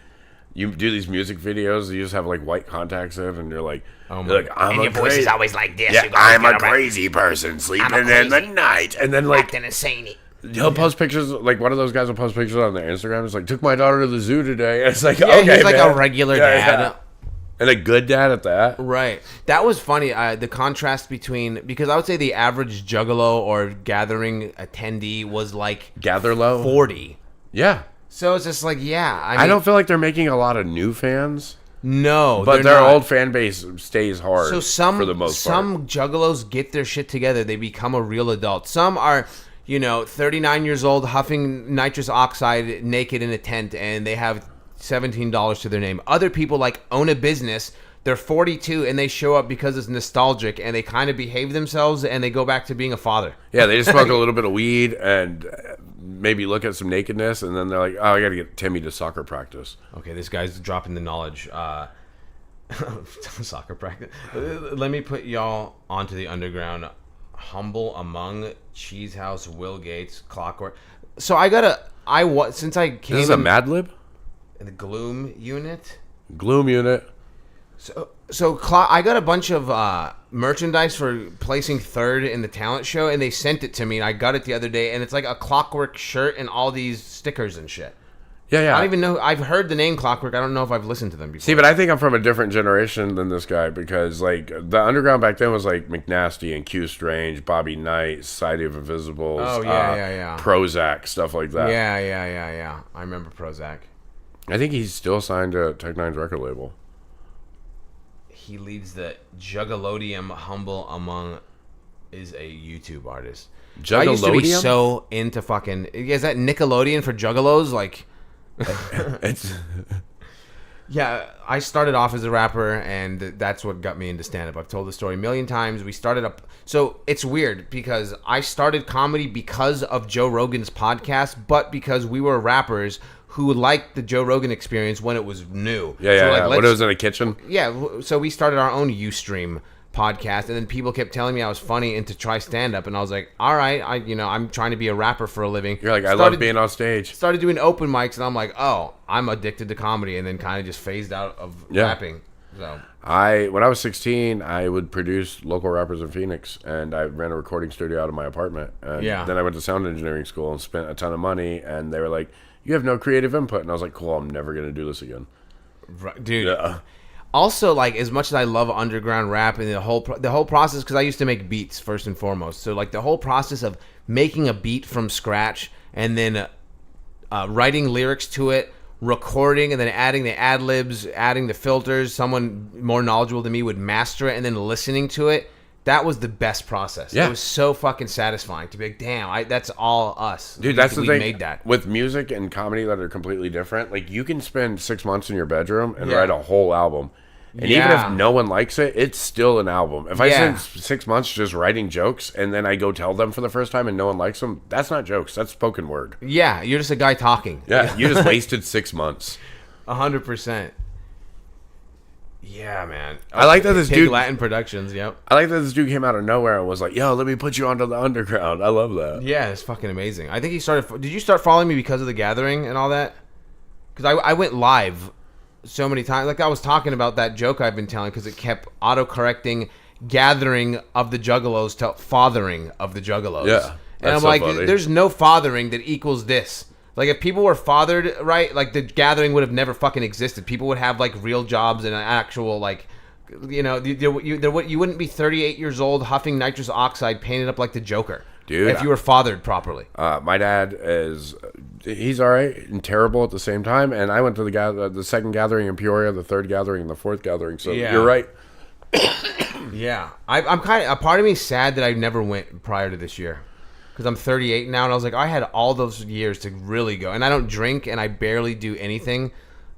you do these music videos, you just have like white contacts in, and you're like, Oh my you're like God. I'm And a your voice crazy, is always like this. yeah, You gotta I'm a get around- crazy person sleeping I'm a in the crazy- night, and then like acting insane. he'll post pictures. Like one of those guys will post pictures on their Instagram. It's like took my daughter to the zoo today. And it's like Yeah, okay, he's like man. a regular Yeah, dad. yeah. And a good dad at that. Right. That was funny. The contrast between, because I would say the average juggalo or gathering attendee was like Gather low. 40. Yeah. So it's just like, yeah. I mean, I don't feel like they're making a lot of new fans, No, but they're their not. old fan base stays hard. So some for the most part. some juggalos get their shit together. They become a real adult. Some are, 39 years old, huffing nitrous oxide naked in a tent, and they have $17 to their name. Other people like own a business, they're 42 and they show up because it's nostalgic and they kind of behave themselves and they go back to being a father. Yeah, they just smoke a little bit of weed and maybe look at some nakedness, and then they're like, "Oh, I got to get Timmy to soccer practice." Okay, this guy's dropping the knowledge. Soccer practice. Let me put y'all onto the underground. Humble Among, Cheese House, Will Gates, Clockwork. So since I came This is a Mad Lib? in the Gloom unit. Gloom unit. I got a bunch of merchandise for placing third in the talent show, and they sent it to me, and I got it the other day, and it's like a Clockwork shirt and all these stickers and shit. Yeah. I don't even know. I've heard the name Clockwork. I don't know if I've listened to them before. See, but I think I'm from a different generation than this guy, because like the underground back then was like McNasty and Q Strange, Bobby Knight, Society of Invisibles, yeah. Prozac, stuff like that. Yeah. I remember Prozac. I think he's still signed to Tech Nine's record label. He leads the Juggalodium. Humble Among is a YouTube artist. Juggalodium? I used to be so into fucking... Is that Nickelodeon for Juggalos? Like... It's Yeah, I started off as a rapper, and that's what got me into stand-up. I've told the story a million times. We started up... So it's weird, because I started comedy because of Joe Rogan's podcast, but because we were rappers who liked the Joe Rogan experience when it was new. Yeah. When it was in a kitchen? Yeah, so we started our own Ustream podcast, and then people kept telling me I was funny and to try stand-up, and I was like, all right, I'm trying to be a rapper for a living. You're like, I love being on stage. Started doing open mics, and I'm like, oh, I'm addicted to comedy, and then kind of just phased out of rapping. So when I was 16, I would produce local rappers in Phoenix, and I ran a recording studio out of my apartment. And then I went to sound engineering school and spent a ton of money, and they were like, you have no creative input. And I was like, cool, I'm never going to do this again. Right, dude. Yeah. Also, like, as much as I love underground rap and the whole process, because I used to make beats first and foremost. So, like, the whole process of making a beat from scratch and then writing lyrics to it, recording, and then adding the ad-libs, adding the filters. Someone more knowledgeable than me would master it, and then listening to it. That was the best process. Yeah. It was so fucking satisfying to be like, damn, that's all us. Dude, that's the we thing. Made that. With music and comedy that are completely different, like, you can spend 6 months in your bedroom and write a whole album. And even if no one likes it, it's still an album. If I spend 6 months just writing jokes and then I go tell them for the first time and no one likes them, that's not jokes. That's spoken word. Yeah, you're just a guy talking. Yeah, you just wasted 6 months. 100%. Yeah, man. I like that this Pig dude... Latin Productions, yep. I like that this dude came out of nowhere and was like, yo, let me put you onto the underground. I love that. Yeah, it's fucking amazing. I think he started... Did you start following me because of The Gathering and all that? Because I went live so many times. Like, I was talking about that joke I've been telling because it kept auto-correcting gathering of the Juggalos to fathering of the Juggalos. Yeah. And I'm so like, funny. there's no fathering that equals this. Like, if people were fathered right, like, the Gathering would have never fucking existed. People would have, like, real jobs and an actual, like, you know, you wouldn't be 38 years old huffing nitrous oxide painted up like the Joker. Dude, if you were fathered properly. My dad he's all right and terrible at the same time. And I went to the second gathering in Peoria, the third gathering, and the fourth gathering. So you're right. Yeah. I'm kind of, a part of me is sad that I never went prior to this year. Because I'm 38 now, and I was like, I had all those years to really go. And I don't drink, and I barely do anything,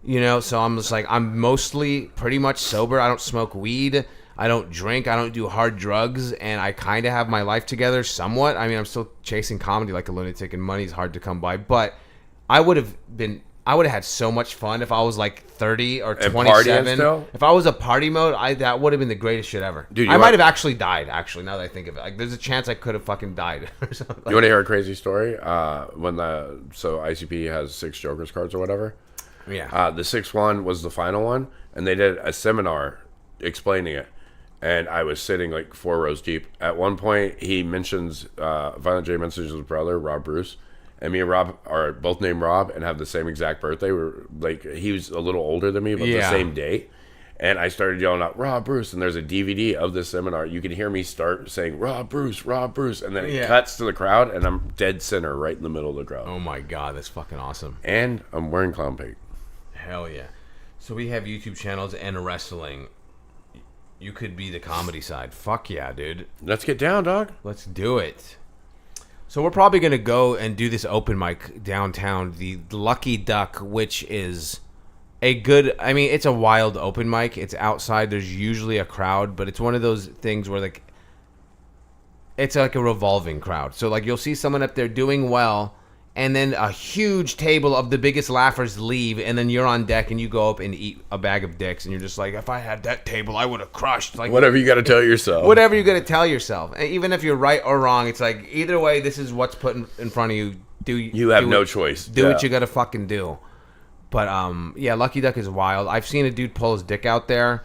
you know? So I'm just like, I'm mostly pretty much sober. I don't smoke weed. I don't drink. I don't do hard drugs. And I kind of have my life together somewhat. I mean, I'm still chasing comedy like a lunatic, and money's hard to come by. But I would have had so much fun if I was like 30 or 27. If I was a party mode, that would have been the greatest shit ever. Dude, I might have actually died, actually, now that I think of it. Like, there's a chance I could have fucking died. Or something. You want to hear a crazy story? So ICP has 6 Joker's cards or whatever. Yeah. The 6th one was the final one, and they did a seminar explaining it. And I was sitting like 4 rows deep. At one point, he mentions, Violent J mentions his brother, Rob Bruce. And me and Rob are both named Rob and have the same exact birthday. We're like, he was a little older than me, but the same day. And I started yelling out, Rob Bruce. And there's a DVD of this seminar. You can hear me start saying, Rob Bruce, Rob Bruce. And then it cuts to the crowd, and I'm dead center right in the middle of the crowd. Oh my God, that's fucking awesome. And I'm wearing clown paint. Hell yeah. So we have YouTube channels and wrestling. You could be the comedy side. Fuck yeah, dude. Let's get down, dog. Let's do it. So we're probably going to go and do this open mic downtown, the Lucky Duck, which is a good. I mean, it's a wild open mic. It's outside. There's usually a crowd, but it's one of those things where like it's like a revolving crowd. So like you'll see someone up there doing well, and then a huge table of the biggest laughers leave, and then you're on deck and you go up and eat a bag of dicks, and you're just like, if I had that table, I would have crushed. Like Whatever you got to tell yourself. whatever you're gonna tell yourself, and even if you're right or wrong, it's like either way, this is what's put in front of you. You have no choice. Do what you gotta fucking do. But yeah, Lucky Duck is wild. I've seen a dude pull his dick out there.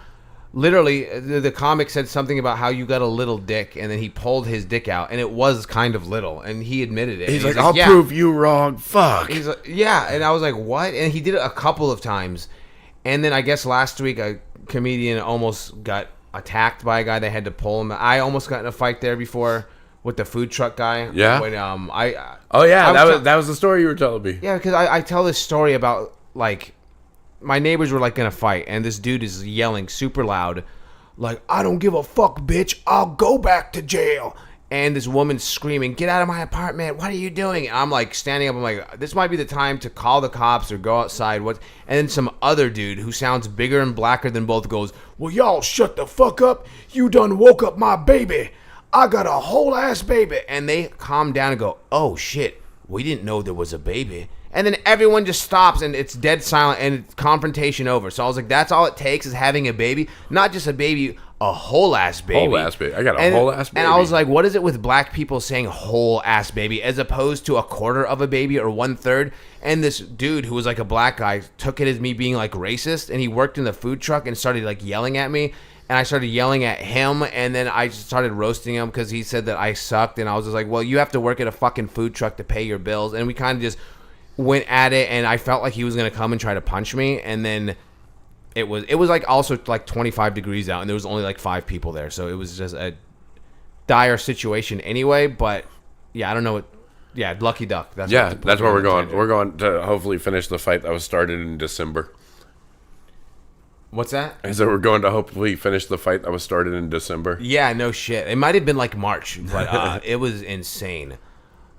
Literally, the comic said something about how you got a little dick, and then he pulled his dick out, and it was kind of little, and he admitted it. He's like, I'll prove you wrong. Fuck. He's like, yeah, and I was like, what? And he did it a couple of times, and then I guess last week a comedian almost got attacked by a guy. They had to pull him. I almost got in a fight there before with the food truck guy. Yeah. When Oh yeah, that was the story you were telling me. yeah, because I tell this story about like my neighbors were like gonna fight, and this dude is yelling super loud, like, I don't give a fuck, bitch, I'll go back to jail. And this woman's screaming, get out of my apartment, what are you doing? And I'm like standing up, I'm like, this might be the time to call the cops or go outside. What? And then some other dude who sounds bigger and blacker than both goes, well, y'all shut the fuck up, you done woke up my baby, I got a whole ass baby. And they calm down and go, oh shit, we didn't know there was a baby. And then everyone just stops and it's dead silent and it's confrontation over. So I was like, that's all it takes is having a baby. Not just a baby, a whole ass baby. Whole ass baby. I got a whole ass baby. And I was like, what is it with black people saying whole ass baby as opposed to a quarter of a baby or 1/3? And this dude who was like a black guy took it as me being like racist, and he worked in the food truck and started like yelling at me. And I started yelling at him, and then I just started roasting him because he said that I sucked. And I was just like, well, you have to work at a fucking food truck to pay your bills. And we kind of just went at it, and I felt like he was going to come and try to punch me. And then it was like also like 25 degrees out, and there was only like 5 people there. So it was just a dire situation anyway. But yeah, I don't know what. Yeah, Lucky Duck. That's where we're going. We're going to hopefully finish the fight that was started in December. What's that? I said we're going to hopefully finish the fight that was started in December. Yeah, no shit. It might have been like March, but it was insane.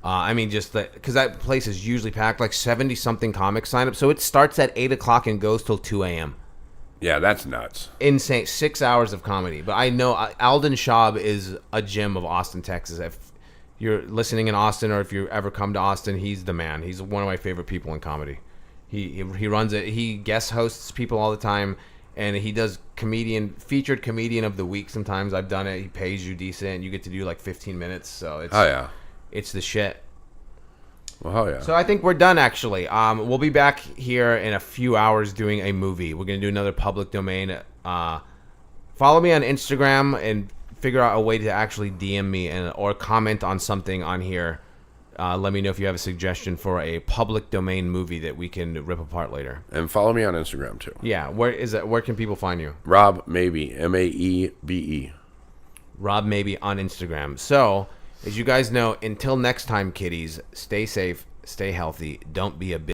I mean, just because that place is usually packed, like 70-something comics sign up. So it starts at 8 o'clock and goes till 2 a.m. Yeah, that's nuts. Insane. 6 hours of comedy. But I know Alden Schaub is a gem of Austin, Texas. If you're listening in Austin or if you ever come to Austin, he's the man. He's one of my favorite people in comedy. He runs it. He guest hosts people all the time. And he does featured comedian of the week sometimes. I've done it. He pays you decent. You get to do like 15 minutes. So it's it's the shit. Well, hell yeah. So I think we're done, actually. We'll be back here in a few hours doing a movie. We're going to do another public domain. Follow me on Instagram and figure out a way to actually DM me or comment on something on here. Let me know if you have a suggestion for a public domain movie that we can rip apart later. And follow me on Instagram, too. Yeah. Where can people find you? Rob Maebe, Maebe. Rob Maebe on Instagram. So, as you guys know, until next time, kiddies, stay safe, stay healthy, don't be a bitch.